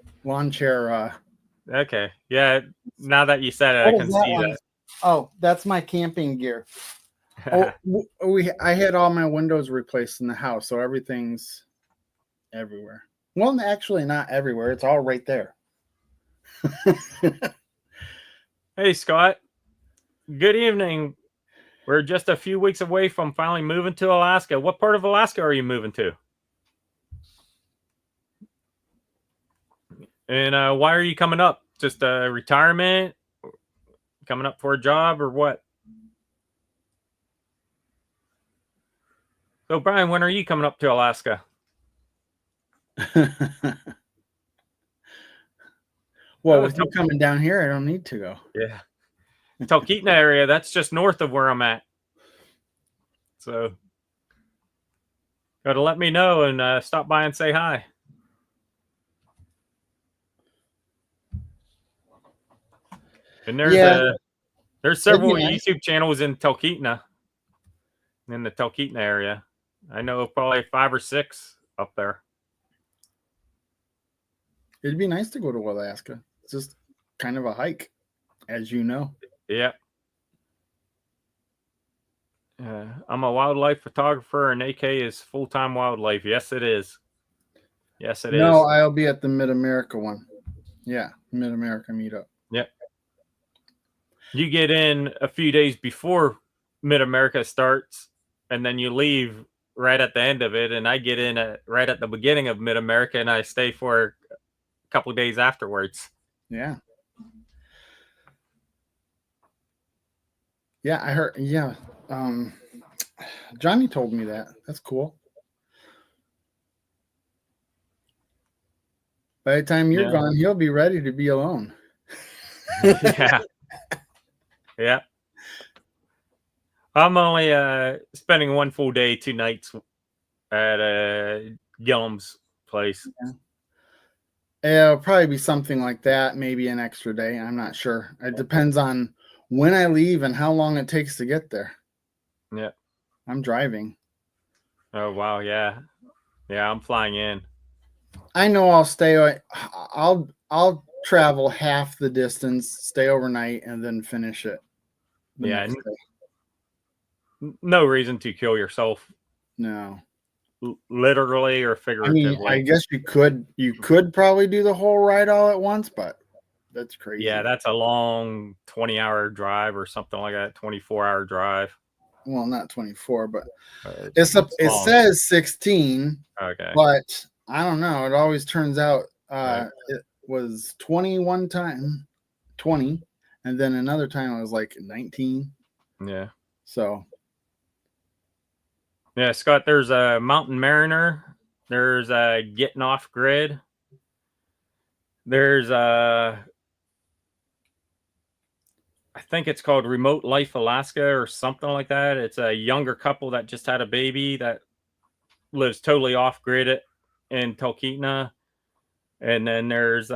Okay. Yeah. Now that you said it, I can see that. Oh, that's my camping gear. I had all my windows replaced in the house, so everything's everywhere. Well, actually, not everywhere. It's all right there. Hey, Scott. Good evening. We're just a few weeks away from finally moving to Alaska. What part of Alaska are you moving to? And why are you coming up? Just a retirement? Coming up for a job or what? So, Brian, when are you coming up to Alaska? Well, with you coming down here, I don't need to go. Yeah. Talkeetna area, that's just north of where I'm at. So, got to let me know and stop by and say hi. And there's several YouTube channels in Talkeetna, in the Talkeetna area. I know probably 5 or 6 up there. It'd be nice to go to Alaska. It's just kind of a hike, as you know. Yeah. I'm a wildlife photographer, and AK is full-time wildlife. Yes, it is. Yes, it is. No, I'll be at the Mid-America one. Yeah, Mid-America meetup. Yep. You get in a few days before Mid-America starts, and then you leave right at the end of it. And I get in right at the beginning of Mid-America, and I stay for a couple of days afterwards. Yeah. Yeah, I heard. Yeah. Johnny told me that. That's cool. By the time you're gone, he'll be ready to be alone. Yeah. Yeah. I'm only spending 1 full day, 2 nights at Gillum's place. Yeah. It'll probably be something like that, maybe an extra day. I'm not sure. It depends on when I leave and how long it takes to get there. Yeah. I'm driving. Oh, wow. Yeah. Yeah, I'm flying in. I know I'll stay. I'll travel half the distance, stay overnight, and then finish it. Yeah. No reason to kill yourself. No. Literally or figuratively. I mean, I guess you could probably do the whole ride all at once, but that's crazy. Yeah, that's a long 20-hour drive or something like that, 24-hour drive. Well, not 24, but it says 16. Okay. But I don't know. It always turns out it was 20 one time, 20, and then another time it was like 19. Yeah. So. Yeah, Scott, there's a Mountain Mariner. There's a Getting Off Grid. There's I think it's called Remote Life Alaska or something like that. It's a younger couple that just had a baby that lives totally off grid in Talkeetna. And then there's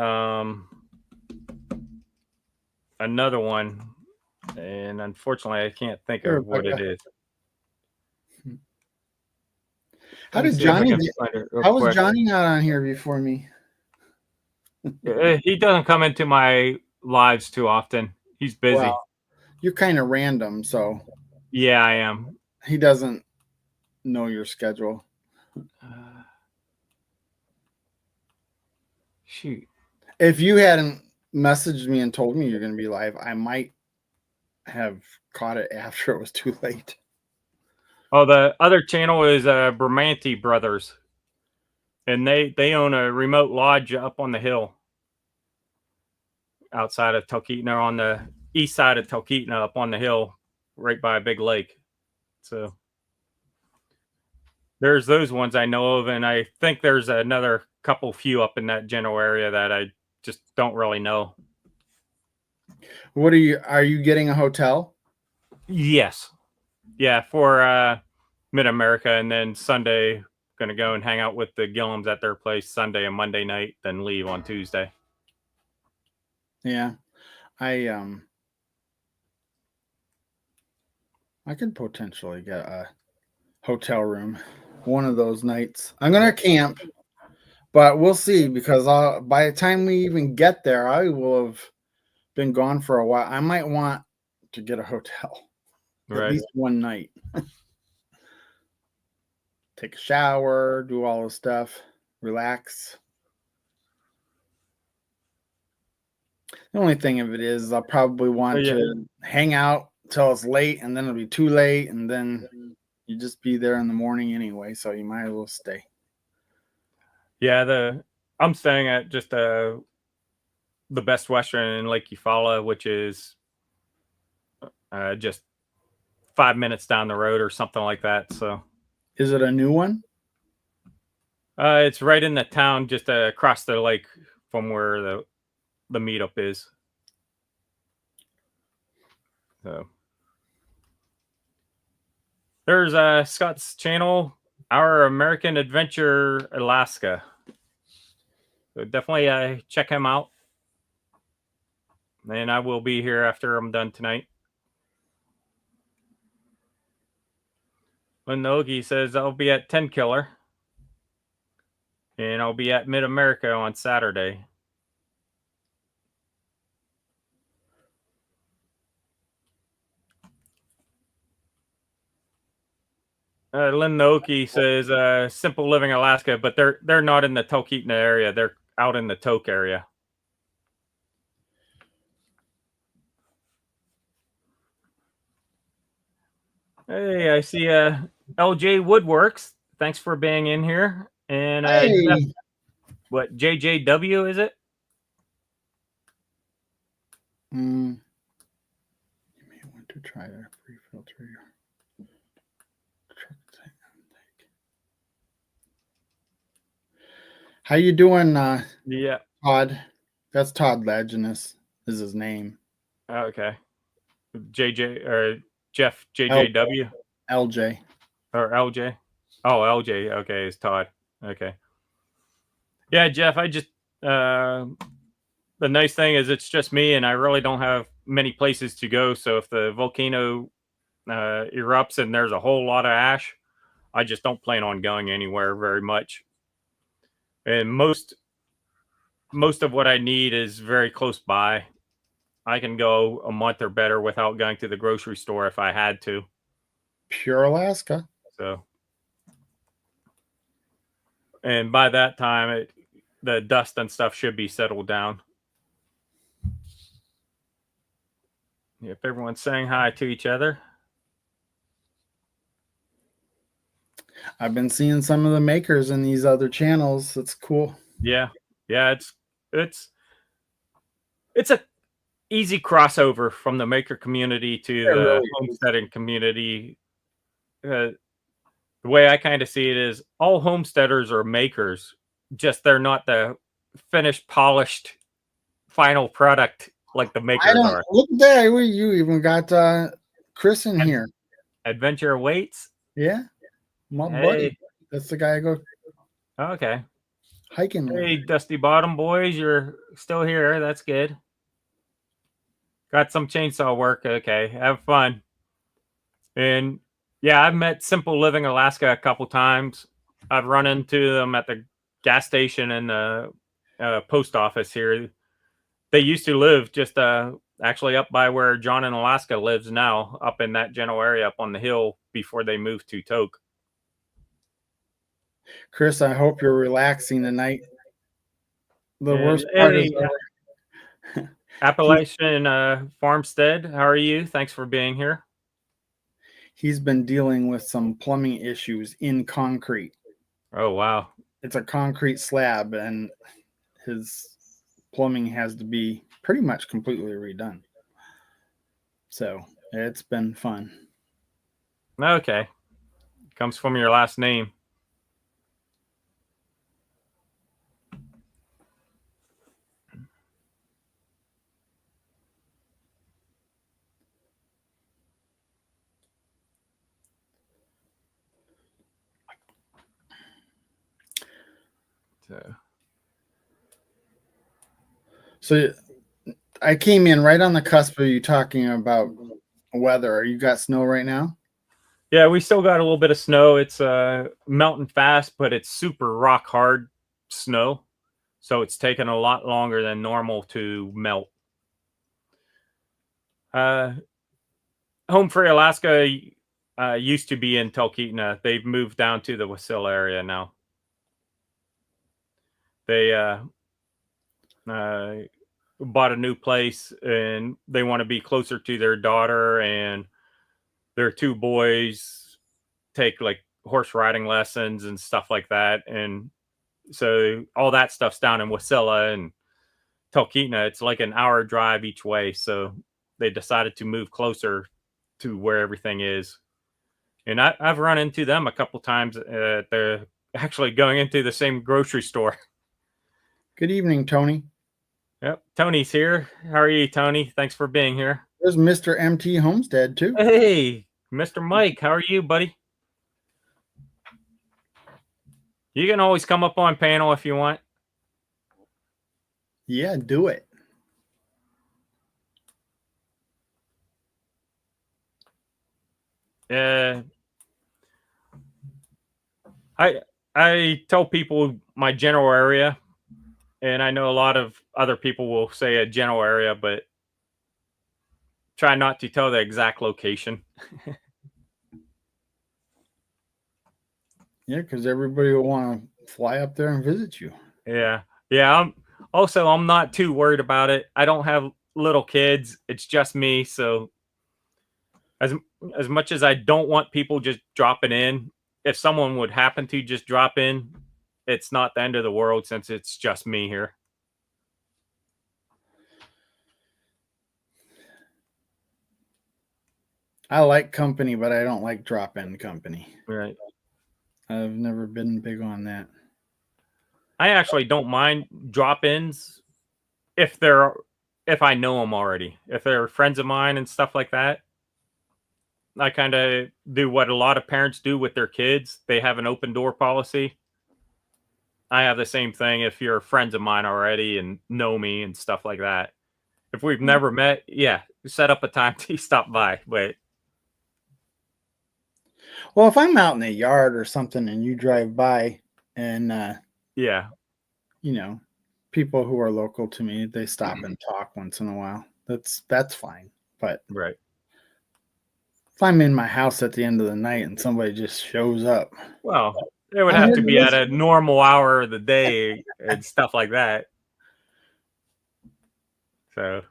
another one, and unfortunately I can't think of what it is. How was Johnny not on here before me? He doesn't come into my lives too often. He's busy. Well, you're kind of random, so. Yeah, I am. He doesn't know your schedule. Shoot. If you hadn't messaged me and told me you're going to be live, I might have caught it after it was too late. Oh, the other channel is Bramante Brothers. And they own a remote lodge up on the hill outside of Talkeetna, on the east side of Talkeetna, up on the hill right by a big lake. So there's those ones I know of, and I think there's another few up in that general area that I just don't really know. What are you getting a hotel? Yes. Yeah, for Mid-America, and then Sunday gonna go and hang out with the Gillums at their place Sunday and Monday night, then leave on Tuesday. Yeah. I could potentially get a hotel room one of those nights. I'm gonna camp, but we'll see, because by the time we even get there, I will have been gone for a while. I might want to get a hotel at least one night. Take a shower, do all the stuff, relax. The only thing of it is I'll probably want to hang out till it's late, and then it'll be too late, and then you just be there in the morning anyway, so you might as well stay. Yeah, I'm staying at just the Best Western in Lake Eufaula, which is just 5 minutes down the road or something like that. So Is it a new one? It's right in the town, just across the lake from where the meetup is. So there's Scott's channel, Our American Adventure Alaska. So definitely check him out. And I will be here after I'm done tonight. Linogi says I'll be at 10 Killer. And I'll be at Mid America on Saturday. Lynn Naoki says Simple Living Alaska, but they're not in the Talkeetna area. They're out in the Tok area. Hey, I see LJ Woodworks. Thanks for being in here. And Hey. Jeff, what JJW is it? You may want to try to pre-filter your truck tank. How you doing, Yeah. Todd? That's Todd Leginus is his name. Okay. JJ or Jeff JJW LJ. or LJ. Oh, LJ. Okay, it's Todd. Okay. Yeah, Jeff, I just the nice thing is it's just me and I really don't have many places to go. So if the volcano erupts and there's a whole lot of ash, I just don't plan on going anywhere very much. And most of what I need is very close by. I can go a month or better without going to the grocery store if I had to. Pure Alaska. So, and by that time, the dust and stuff should be settled down. If everyone's saying hi to each other. I've been seeing some of the makers in these other channels. It's cool. Yeah, it's a easy crossover from the maker community to the really homesteading community. The way I kind of see it is all homesteaders are makers, just they're not the finished, polished, final product like the makers are. Look at that. You even got Chris in here. Adventure Waits. Yeah. My buddy. That's the guy I go okay. Hiking Hey, with. Dusty Bottom boys, you're still here. That's good. Got some chainsaw work. Okay, have fun. And yeah, I've met Simple Living Alaska a couple times. I've run into them at the gas station and the post office here. They used to live just actually up by where John in Alaska lives now, up in that general area up on the hill before they moved to Tok. Chris, I hope you're relaxing tonight. The worst part is Appalachian Farmstead. How are you? Thanks for being here. He's been dealing with some plumbing issues in concrete. Oh, wow. It's a concrete slab, and his plumbing has to be pretty much completely redone. So it's been fun. Okay. Comes from your last name. So I came in right on the cusp of you talking about weather. You got snow right now? Yeah, we still got a little bit of snow. It's melting fast, but it's super rock hard snow. So it's taken a lot longer than normal to melt. Home Free Alaska used to be in Talkeetna. They've moved down to the Wasilla area now. They bought a new place and they want to be closer to their daughter, and their two boys take like horse riding lessons and stuff like that. And so all that stuff's down in Wasilla and Talkeetna. It's like an hour drive each way. So they decided to move closer to where everything is. And I've run into them a couple times. They're actually going into the same grocery store. Good evening, Tony. Yep, Tony's here. How are you, Tony? Thanks for being here. There's Mr. MT Homestead too. Hey, Mr. Mike, how are you, buddy? You can always come up on panel if you want. Yeah, do it. I tell people my general area, and I know a lot of other people will say a general area, but try not to tell the exact location. Yeah, because everybody will want to fly up there and visit you. Yeah. I'm not too worried about it. I don't have little kids. It's just me. So as much as I don't want people just dropping in, if someone would happen to just drop in, it's not the end of the world since it's just me here. I like company, but I don't like drop-in company. Right. I've never been big on that. I actually don't mind drop-ins if I know them already. If they're friends of mine and stuff like that. I kind of do what a lot of parents do with their kids. They have an open door policy. I have the same thing if you're friends of mine already and know me and stuff like that. If we've never met, yeah, set up a time to stop by. But well, if I'm out in the yard or something and you drive by and yeah, you know, people who are local to me, they stop and talk once in a while. That's fine. But right. If I'm in my house at the end of the night and somebody just shows up, well, it would have to be at a normal hour of the day and stuff like that. So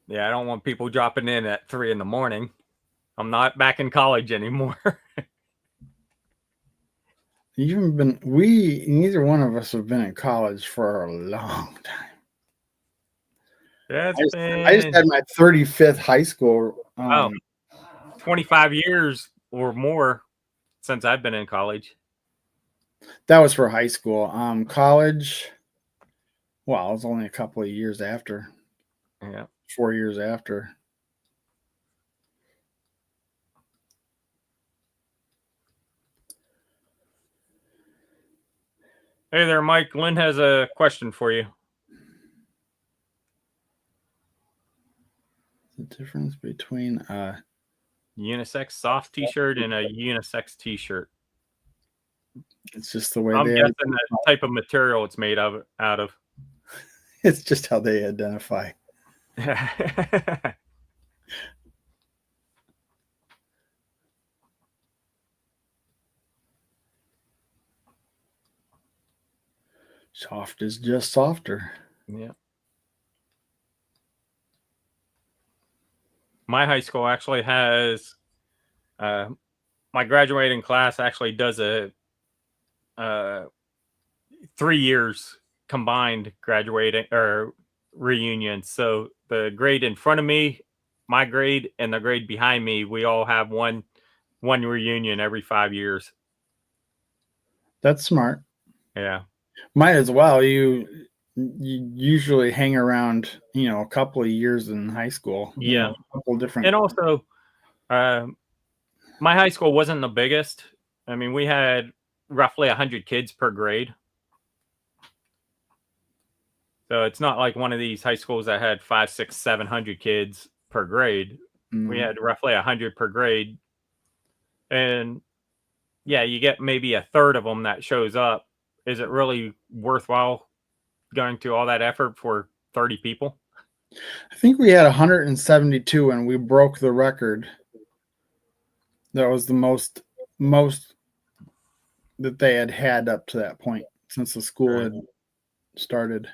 yeah, I don't want people dropping in at 3 a.m. I'm not back in college anymore. neither one of us have been in college for a long time. I just had my 35th high school. 25 years or more since I've been in college. That was for high school. College, well, it was only a couple of years after. Yeah. 4 years after. Hey there, Mike. Lynn has a question for you. The difference between a unisex soft t-shirt and a unisex t-shirt. It's just the way I'm guessing the type of material it's made out of. It's just how they identify. Soft is just softer. Yeah. My high school actually has my graduating class actually does a 3 years combined graduating or reunion. So the grade in front of me, my grade, and the grade behind me, we all have one reunion every 5 years. That's smart. Yeah. Might as well. You usually hang around, a couple of years in high school. Yeah. A couple different. And also, my high school wasn't the biggest. I mean, we had roughly 100 kids per grade. So it's not like one of these high schools that had 500, 600, 700 kids per grade. Mm-hmm. We had roughly 100 per grade. And yeah, you get maybe a third of them that shows up. Is it really worthwhile going to all that effort for 30 people? I think we had 172 and we broke the record. That was the most that they had up to that point since the school had started.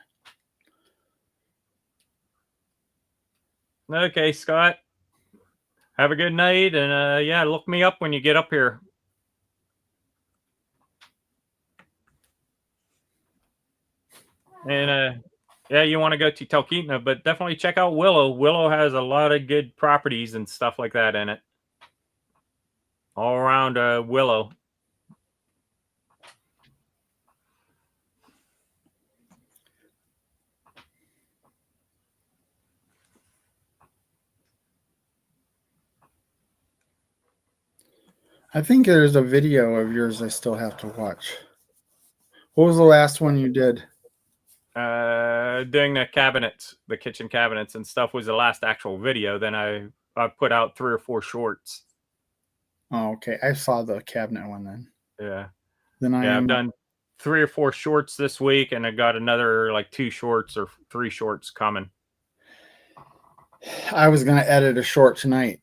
Okay, Scott. Have a good night, and yeah, look me up when you get up here. And Yeah, you want to go to Talkeetna, but definitely check out Willow. Willow has a lot of good properties and stuff like that in it. All around Willow. I think there's a video of yours I still have to watch. What was the last one you did? Doing the cabinets, the kitchen cabinets and stuff was the last actual video. Then I put out 3 or 4 shorts. Oh, okay. I saw the cabinet one then. Yeah. Then Yeah, I've done 3 or 4 shorts this week, and I got another like 2 shorts or 3 shorts coming. I was gonna edit a short tonight.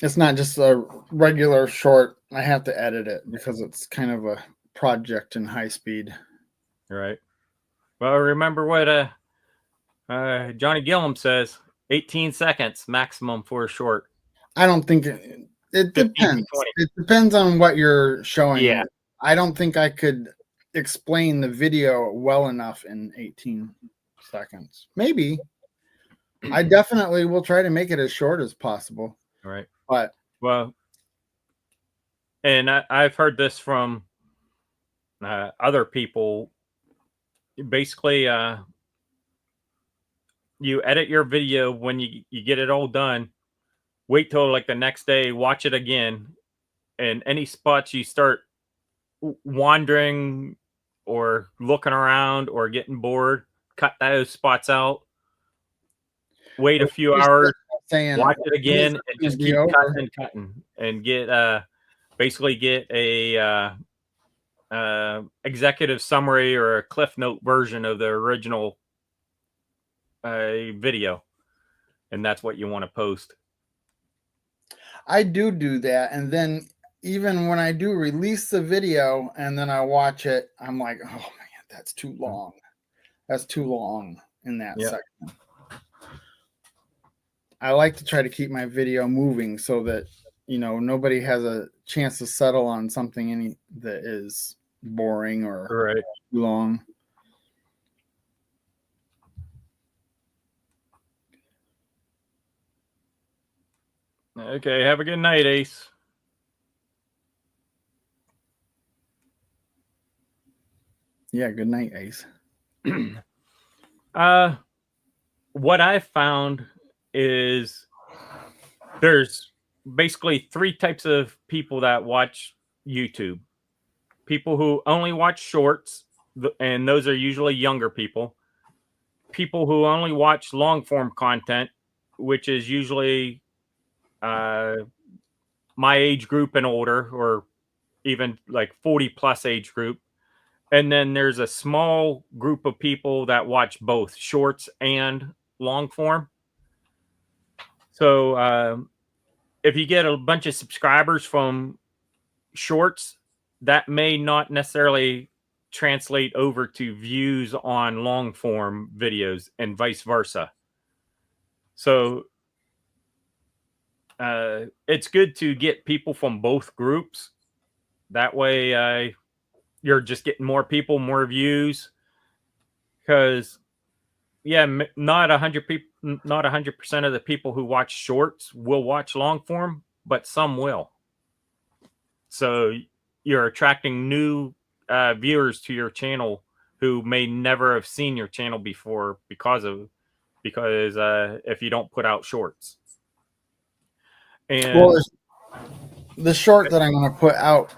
It's not just a regular short. I have to edit it because it's kind of a project in high speed. Right. Well, remember what Johnny Gillum says: 18 seconds maximum for a short. I don't think it 15 to depends. 20. It depends on what you're showing. Yeah. I don't think I could explain the video well enough in 18 seconds. Maybe. I definitely will try to make it as short as possible. Right. But Well, and I've heard this from other people. Basically, you edit your video when you get it all done. Wait till like the next day, watch it again, and any spots you start wandering or looking around or getting bored, cut those spots out. Wait a few hours, saying watch it again, and just keep over. cutting and cutting, and get basically get a executive summary or a cliff note version of the original video, and that's what you want to post. I do that, and then even when I do release the video and then I watch it, I'm like, oh man, that's too long. That's too long in that section. I like to try to keep my video moving so that nobody has a chance to settle on something that is boring or too long. Okay, have a good night, Ace. Yeah, good night, Ace. What I found is there's basically 3 types of people that watch YouTube. People who only watch shorts, and those are usually younger people. People who only watch long form content, which is usually my age group and older, or even like 40 plus age group. And then there's a small group of people that watch both shorts and long form. So if you get a bunch of subscribers from shorts, that may not necessarily translate over to views on long form videos and vice versa. So it's good to get people from both groups. That way you're just getting more people, more views. Because not 100% of the people who watch shorts will watch long form, but some will. So you're attracting new viewers to your channel who may never have seen your channel before because if you don't put out shorts. And the short that I'm going to put out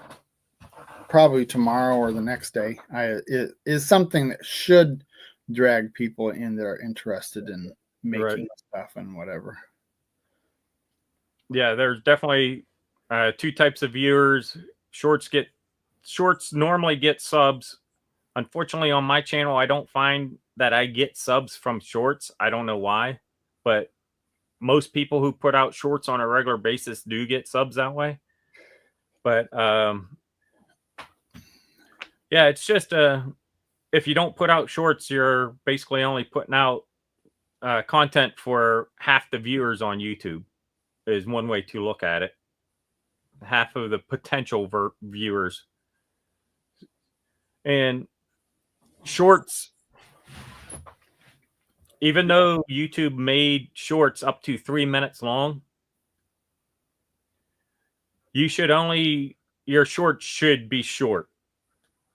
probably tomorrow or the next day, it is something that should drag people in that are interested in making stuff and whatever. Yeah, there's definitely 2 types of viewers. Shorts normally get subs. Unfortunately, on my channel, I don't find that I get subs from shorts. I don't know why, but most people who put out shorts on a regular basis do get subs that way. But yeah, it's just if you don't put out shorts, you're basically only putting out content for half the viewers on YouTube, is one way to look at it. Half of the potential viewers. And shorts even though YouTube made shorts up to 3 minutes long, your shorts should be short.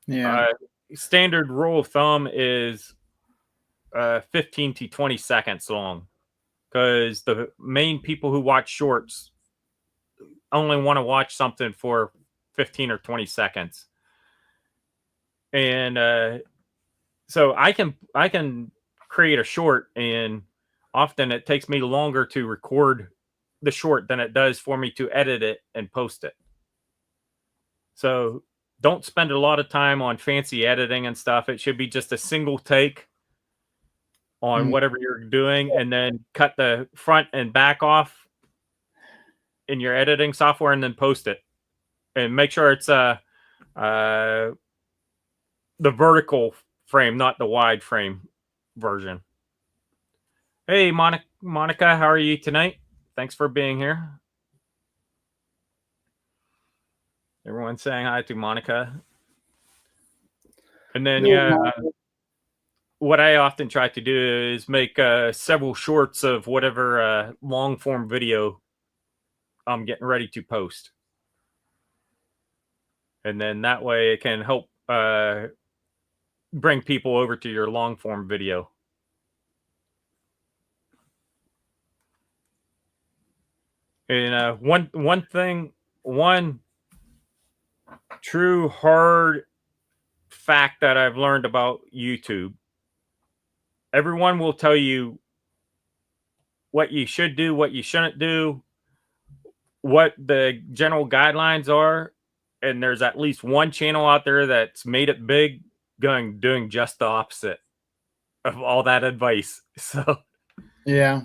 Yeah. Standard rule of thumb is 15 to 20 seconds long, because the main people who watch shorts only want to watch something for 15 or 20 seconds. And so I can create a short, and often it takes me longer to record the short than it does for me to edit it and post it. So don't spend a lot of time on fancy editing and stuff. It should be just a single take on whatever you're doing, and then cut the front and back off in your editing software, and then post it. And make sure it's the vertical frame, not the wide frame version. Hey, Monica, how are you tonight? Thanks for being here. Everyone's saying hi to Monica. And then, what I often try to do is make several shorts of whatever long form video I'm getting ready to post. And then that way it can help bring people over to your long form video. And one true hard fact that I've learned about YouTube: everyone will tell you what you should do, what you shouldn't do, what the general guidelines are, and there's at least one channel out there that's made it big doing just the opposite of all that advice. So yeah,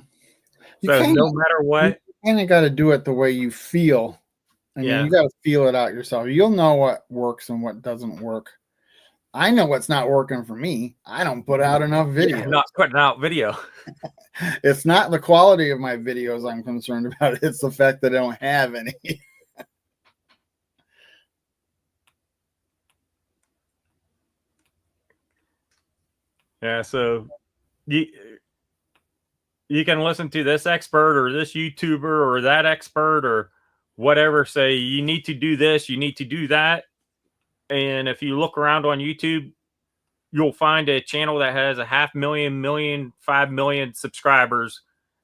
so no matter what, you kind of got to do it the way you feel. I mean, you got to feel it out yourself. You'll know what works and what doesn't work. I know what's not working for me. I don't put out enough video. Not putting out video. It's not the quality of my videos I'm concerned about. It's the fact that I don't have any. Yeah, so you can listen to this expert or this YouTuber or that expert or whatever say you need to do this, you need to do that. And if you look around on YouTube, you'll find a channel that has 500,000, 5 million subscribers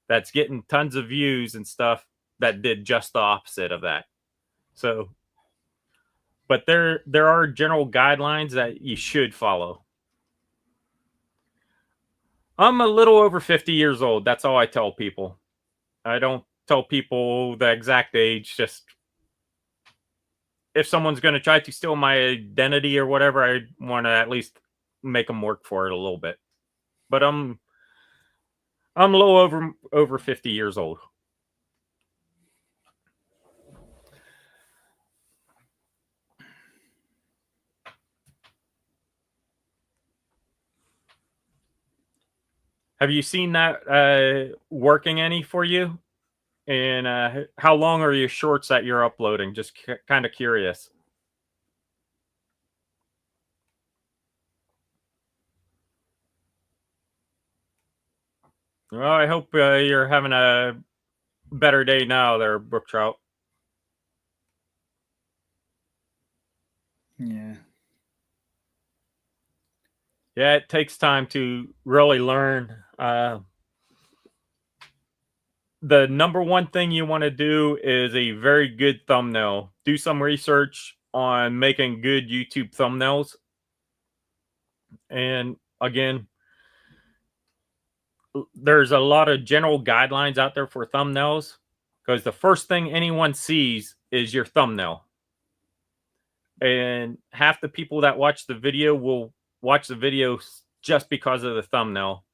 that's getting tons of views and stuff that did just the opposite of that. So, but there are general guidelines that you should follow. I'm a little over 50 years old. That's all I tell people. I don't tell people the exact age. Just if someone's going to try to steal my identity or whatever, I want to at least make them work for it a little bit. But I'm a little over 50 years old. Have you seen that working any for you? And how long are your shorts that you're uploading? Just kind of curious. Well, I hope you're having a better day now there, Brook Trout. Yeah. Yeah, it takes time to really learn. The number one thing you want to do is a very good thumbnail. Do some research on making good YouTube thumbnails. And again, there's a lot of general guidelines out there for thumbnails, because the first thing anyone sees is your thumbnail. And half the people that watch the video will watch the video just because of the thumbnail.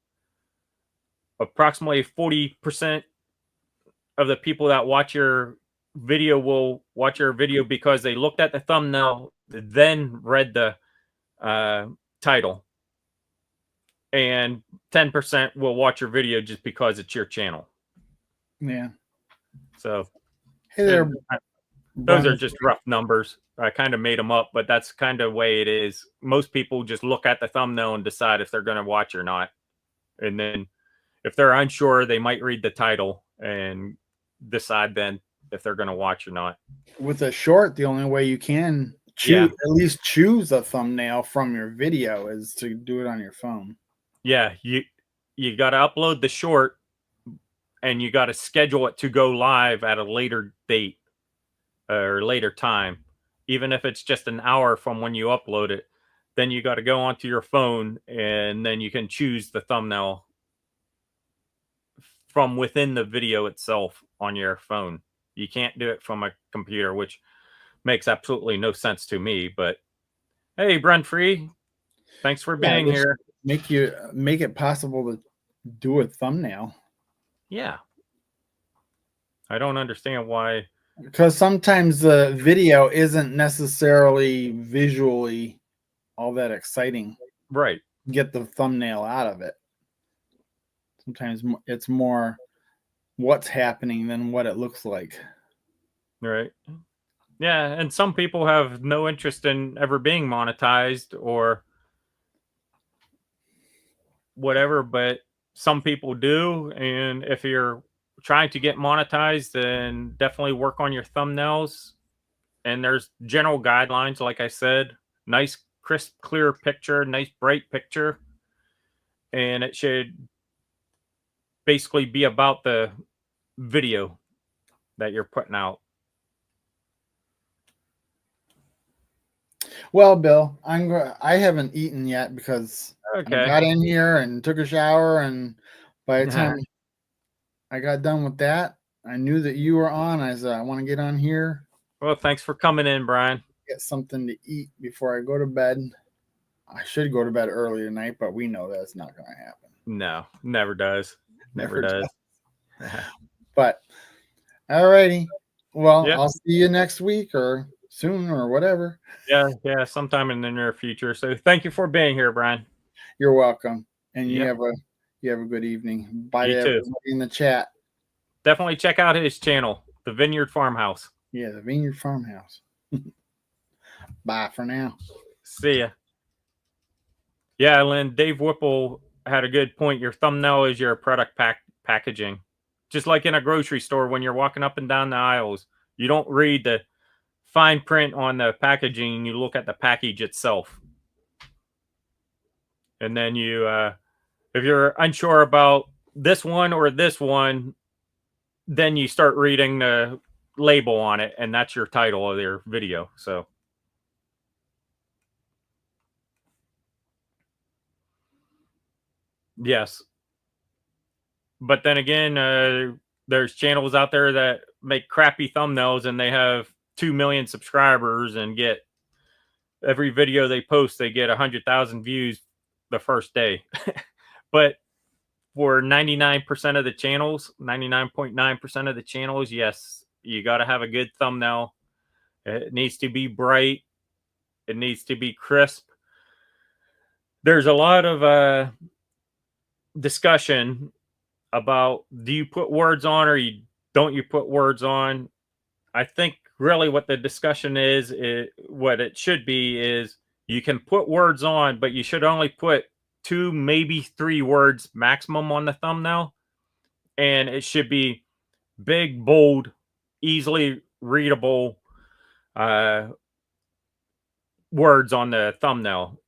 Approximately 40% of the people that watch your video will watch your video because they looked at the thumbnail, then read the title. And 10% will watch your video just because it's your channel. Yeah. So hey there, those are just rough numbers. I kind of made them up, but that's kind of the way it is. Most people just look at the thumbnail and decide if they're going to watch or not. And then if they're unsure, they might read the title and decide then if they're going to watch or not. With a short, the only way you can choose, at least choose a thumbnail from your video, is to do it on your phone. Yeah, you got to upload the short, and you got to schedule it to go live at a later date or later time, even if it's just an hour from when you upload it. Then you got to go onto your phone, and then you can choose the thumbnail from within the video itself on your phone. You can't do it from a computer, which makes absolutely no sense to me. But hey, Brent Free, thanks for being here. Make it possible to do a thumbnail. Yeah, I don't understand why. Because sometimes the video isn't necessarily visually all that exciting. Right. Get the thumbnail out of it. Sometimes it's more what's happening than what it looks like. Right. Yeah, and some people have no interest in ever being monetized or whatever, but some people do. And if you're trying to get monetized, then definitely work on your thumbnails. And there's general guidelines, like I said, nice, crisp, clear picture, nice, bright picture. And it should basically be about the video that you're putting out. Well, Bill, I haven't eaten yet because I got in here and took a shower, and by the time I got done with that, I knew that you were on. I said, I want to get on here. Well, thanks for coming in, Brian. Get something to eat before I go to bed. I should go to bed early tonight, but we know that's not going to happen. No, never does. Never does. But all righty. Well, I'll see you next week or soon or whatever. Yeah, sometime in the near future. So thank you for being here, Brian. You're welcome. And you have a good evening. Bye to everybody in the chat. Definitely check out his channel, The Vineyard Farmhouse. Yeah, The Vineyard Farmhouse. Bye for now. See ya. Yeah, Lynn, Dave Whipple had a good point. Your thumbnail is your product packaging. Just like in a grocery store, when you're walking up and down the aisles, you don't read the fine print on the packaging. You look at the package itself. And then you, if you're unsure about this one or this one, then you start reading the label on it, and that's your title of your video. So yes, but then again, there's channels out there that make crappy thumbnails, and they have 2 million subscribers and get every video they post, they get 100,000 views the first day. But for 99% of the channels, 99.9% of the channels, yes, you got to have a good thumbnail. It needs to be bright. It needs to be crisp. There's a lot of discussion about, do you put words on or don't you put words on? I think really what the discussion is what it should be is you can put words on, but you should only put 2, maybe 3 words maximum on the thumbnail. And it should be big, bold, easily readable words on the thumbnail.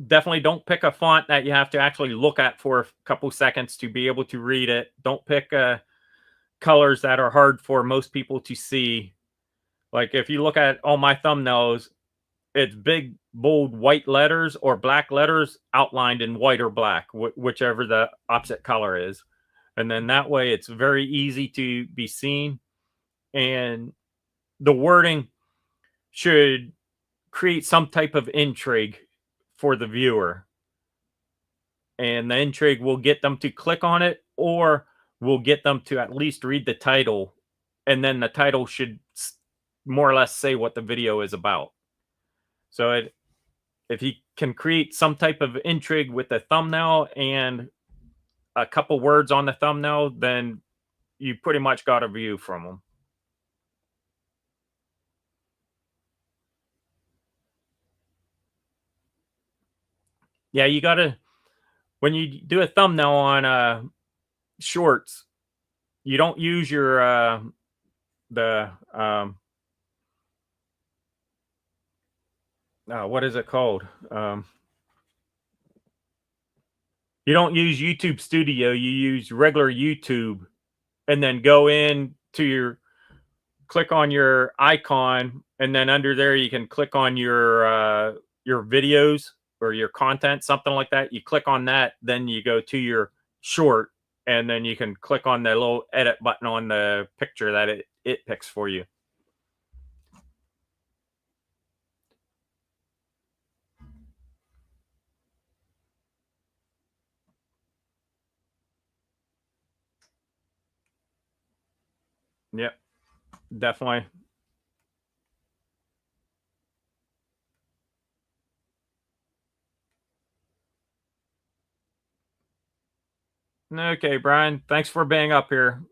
Definitely don't pick a font that you have to actually look at for a couple seconds to be able to read it. Don't pick colors that are hard for most people to see. Like if you look at all my thumbnails, it's big, bold white letters or black letters outlined in white or black, whichever the opposite color is. And then that way it's very easy to be seen. And the wording should create some type of intrigue for the viewer. And the intrigue will get them to click on it, or will get them to at least read the title. And then the title should more or less say what the video is about. So if you can create some type of intrigue with the thumbnail and a couple words on the thumbnail, then you pretty much got a view from them. Yeah, you got to when you do a thumbnail on shorts, you don't use your the what is it called? You don't use YouTube Studio. You use regular YouTube, and then go in to click on your icon, and then under there you can click on your videos or your content, something like that. You click on that, then you go to your short, and then you can click on the little edit button on the picture that it picks for you. Yep, definitely. Okay, Brian, thanks for being up here.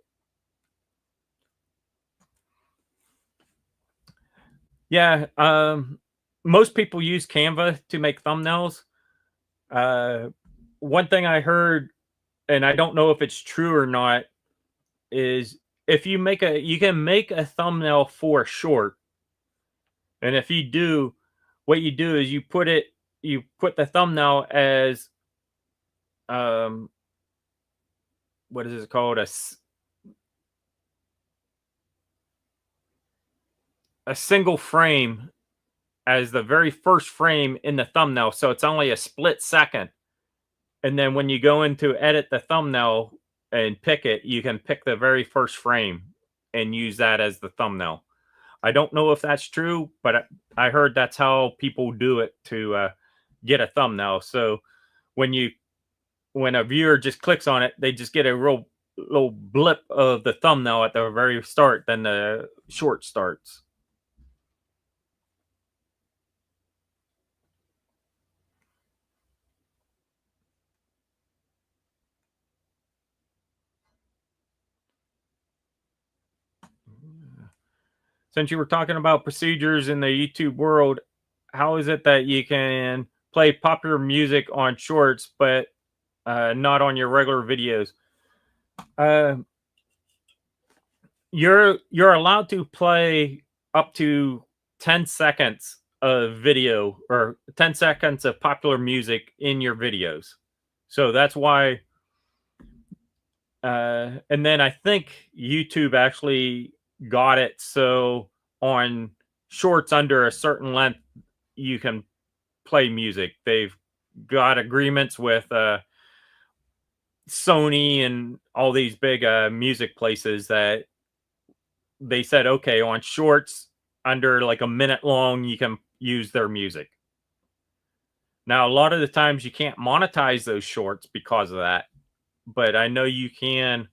Yeah, most people use Canva to make thumbnails. Uh, One thing I heard, and I don't know if it's true or not, is if you can make a thumbnail for a short, and if you do, what you do is you put the thumbnail as um what is it called, a single frame as the very first frame in the thumbnail, so it's only a split second. And then when you go in to edit the thumbnail and pick it, you can pick the very first frame and use that as the thumbnail. I don't know if that's true, but I heard that's how people do it to get a thumbnail. So when you when a viewer just clicks on it, they just get a real little blip of the thumbnail at the very start. Then the short starts. Since you were talking about procedures in the YouTube world, how is it that you can play popular music on shorts, but not on your regular videos? Uh, you're allowed to play up to 10 seconds of video or 10 seconds of popular music in your videos. So that's why and then I think YouTube actually got it so on shorts under a certain length you can play music. They've got agreements with Sony and all these big music places that they said, okay, on shorts under like a minute long, you can use their music. Now, a lot of the times you can't monetize those shorts because of that, but I know you can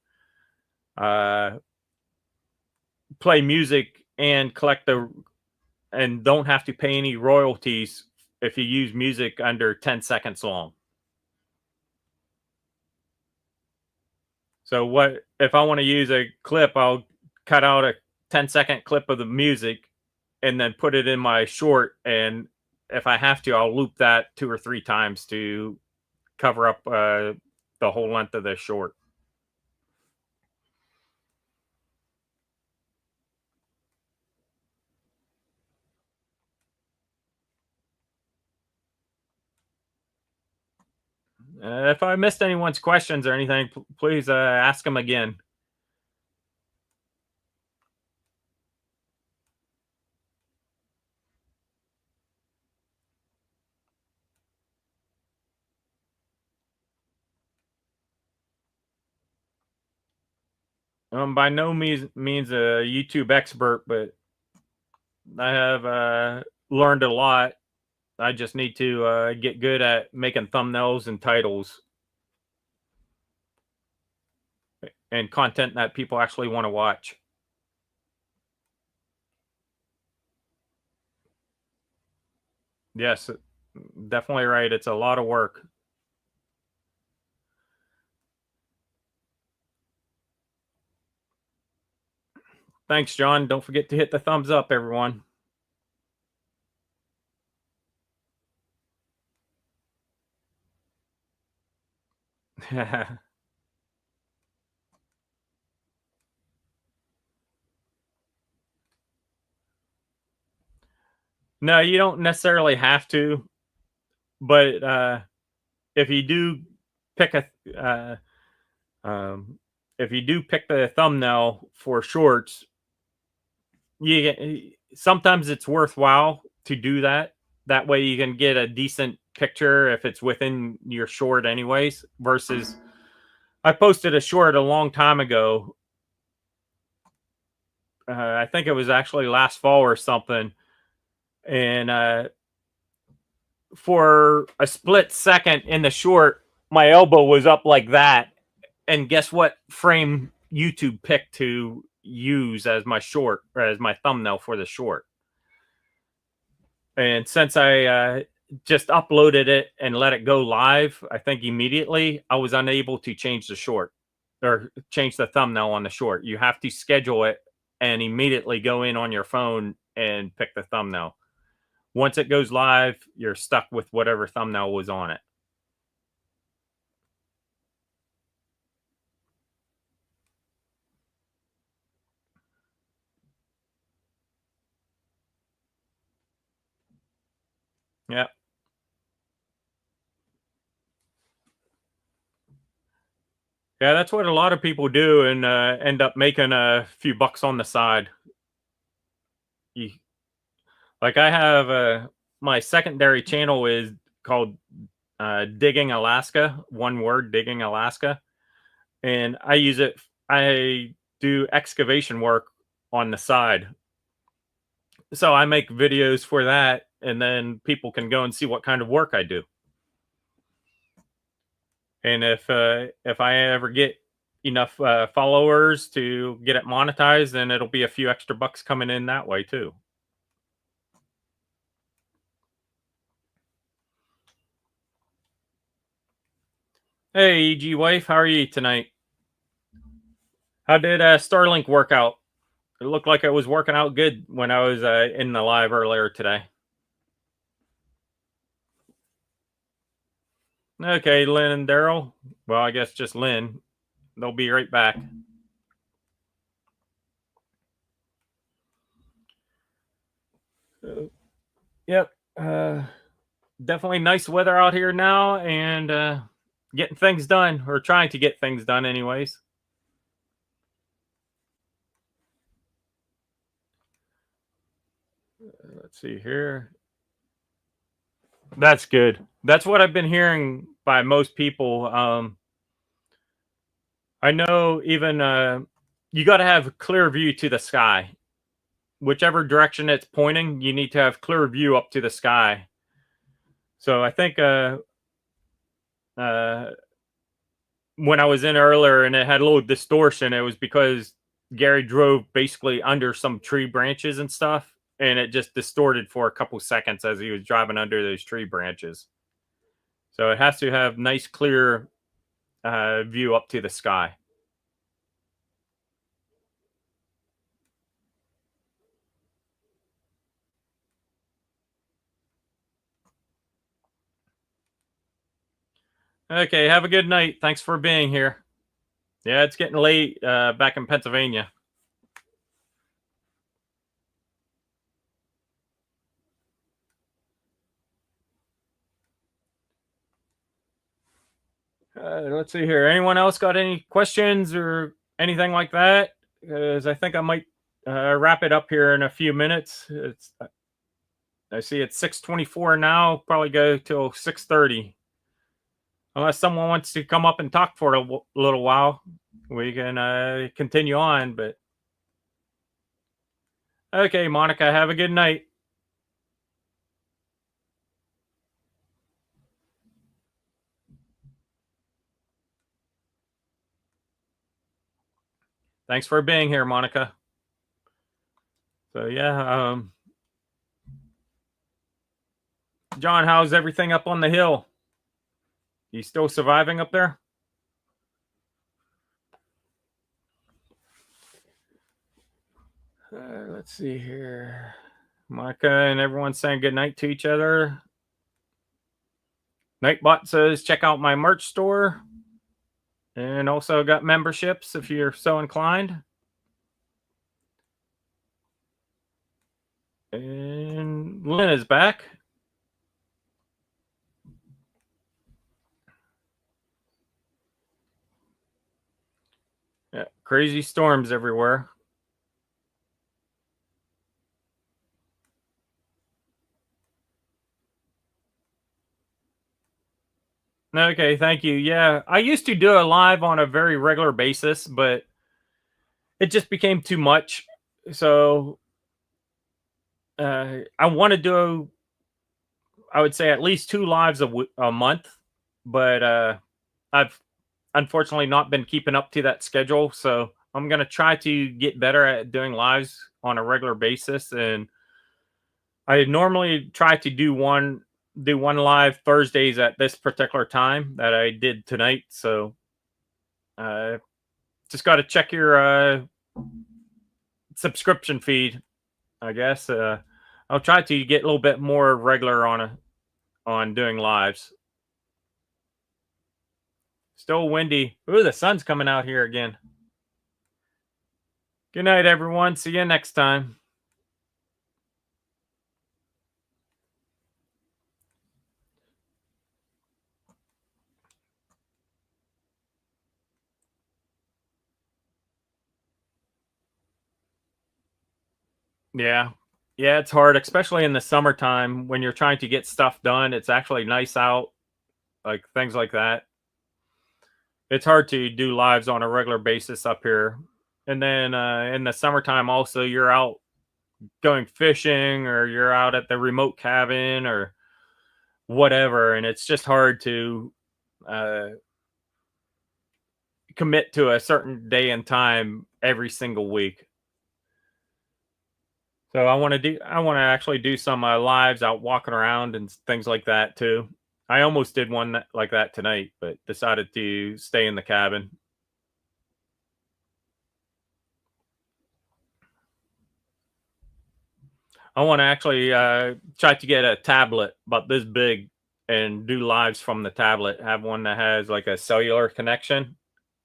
uh, play music and and don't have to pay any royalties if you use music under 10 seconds long. So what if I want to use a clip, I'll cut out a 10-second clip of the music and then put it in my short, and if I have to, I'll loop that 2 or 3 times to cover up the whole length of the short. If I missed anyone's questions or anything, please ask them again. I'm by no means a YouTube expert, but I have learned a lot. I just need to get good at making thumbnails and titles and content that people actually want to watch. Yes, definitely right. It's a lot of work. Thanks, John. Don't forget to hit the thumbs up, everyone. No, you don't necessarily have to, but if you do pick a um, if you do pick the thumbnail for shorts, sometimes it's worthwhile to do that. That way you can get a decent picture if it's within your short anyways, versus I posted a short a long time ago. I think it was actually last fall or something. And for a split second in the short, my elbow was up like that. And guess what frame YouTube picked to use as my short, or as my thumbnail for the short? And since I just uploaded it and let it go live, I think immediately, I was unable to change the short or change the thumbnail on the short. You have to schedule it and immediately go in on your phone and pick the thumbnail. Once it goes live, you're stuck with whatever thumbnail was on it. Yeah. Yeah, that's what a lot of people do, and end up making a few bucks on the side. You, like I have my secondary channel is called Digging Alaska, one word, Digging Alaska, and I use it. I do excavation work on the side, so I make videos for that, and then people can go and see what kind of work I do. And if I ever get enough followers to get it monetized, then it'll be a few extra bucks coming in that way too. Hey, EG wife, how are you tonight? How did Starlink work out? It looked like it was working out good when I was in the live earlier today. Okay, Lynn and Daryl. Well, I guess just Lynn. They'll be right back. Yep. Definitely nice weather out here now, and getting things done, or trying to get things done anyways. Let's see here. That's good. That's what I've been hearing by most people. I know even you got to have clear view to the sky. Whichever direction it's pointing, you need to have clear view up to the sky. So I think when I was in earlier and it had a little distortion, it was because Gary drove basically under some tree branches and stuff, and it just distorted for a couple seconds as he was driving under those tree branches. So it has to have nice, clear view up to the sky. Okay, have a good night. Thanks for being here. Yeah, it's getting late back in Pennsylvania. Let's see here. Anyone else got any questions or anything like that? Because I think I might wrap it up here in a few minutes. I see it's 6:24 now. Probably go till 6:30. Unless someone wants to come up and talk for a little while, we can continue on. But okay, Monica, have a good night. Thanks for being here, Monica. So yeah, John, how's everything up on the hill? You still surviving up there? Let's see here. Monica and everyone saying good night to each other. Nightbot says, check out my merch store. And also got memberships if you're so inclined. And Lynn is back. Yeah, crazy storms everywhere. Okay, thank you. Yeah, I used to do a live on a very regular basis, but it just became too much. So I want to do, I would say, at least two lives a month, but I've unfortunately not been keeping up to that schedule. So I'm gonna try to get better at doing lives on a regular basis, and I normally try to do one live Thursdays at this particular time that I did tonight. So uh, just got to check your subscription feed, I guess. I'll try to get a little bit more regular on doing lives. Still windy. Ooh, the sun's coming out here again. Good night, everyone. See you next time. Yeah. Yeah, it's hard, especially in the summertime when you're trying to get stuff done. It's actually nice out, like things like that. It's hard to do lives on a regular basis up here. And then in the summertime, also, you're out going fishing or you're out at the remote cabin or whatever. And it's just hard to uh, commit to a certain day and time every single week. So I want to actually do some lives out walking around and things like that too. I almost did one like that tonight, but decided to stay in the cabin. I want to actually try to get a tablet about this big and do lives from the tablet. Have one that has like a cellular connection,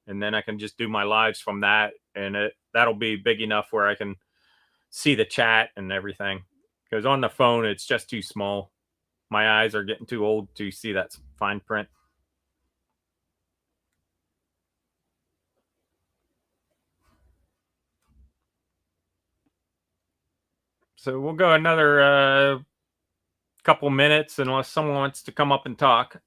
and then I can just do my lives from that, and that'll be big enough where I can see the chat and everything. Because on the phone, it's just too small. My eyes are getting too old to see that fine print. So we'll go another couple minutes unless someone wants to come up and talk.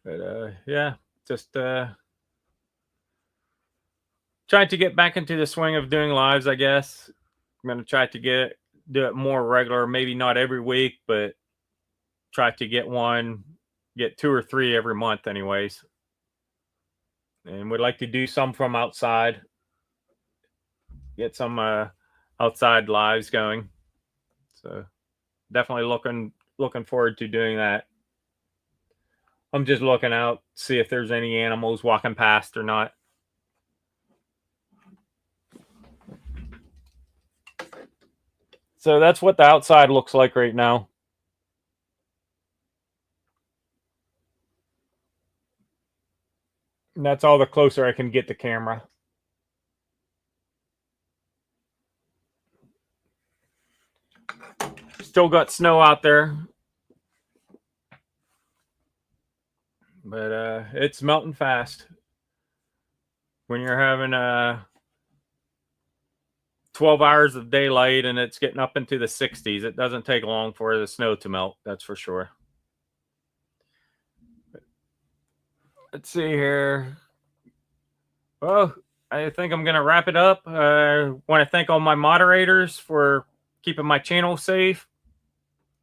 But yeah, just trying to get back into the swing of doing lives, I guess. I'm going to try to do it more regular, maybe not every week, but try to get two or three every month, anyways. And we'd like to do some from outside, get some outside lives going. So definitely looking forward to doing that. I'm just looking out, see if there's any animals walking past or not. So that's what the outside looks like right now. And that's all the closer I can get the camera. Still got snow out there. But it's melting fast. When you're having 12 hours of daylight and it's getting up into the 60s, it doesn't take long for the snow to melt, that's for sure. Let's see here. Well, I think I'm going to wrap it up. I want to thank all my moderators for keeping my channel safe.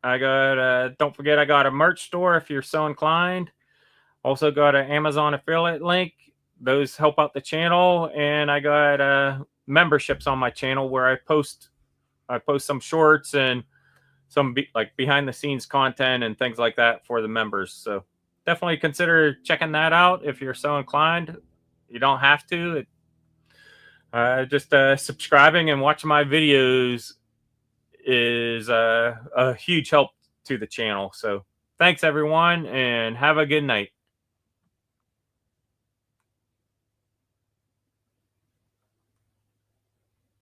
Don't forget, I got a merch store if you're so inclined. Also got an Amazon affiliate link. Those help out the channel. And I got memberships on my channel where I post some shorts and some like behind the scenes content and things like that for the members. So definitely consider checking that out if you're so inclined. You don't have to. Just subscribing and watching my videos is a huge help to the channel. So thanks everyone, and have a good night.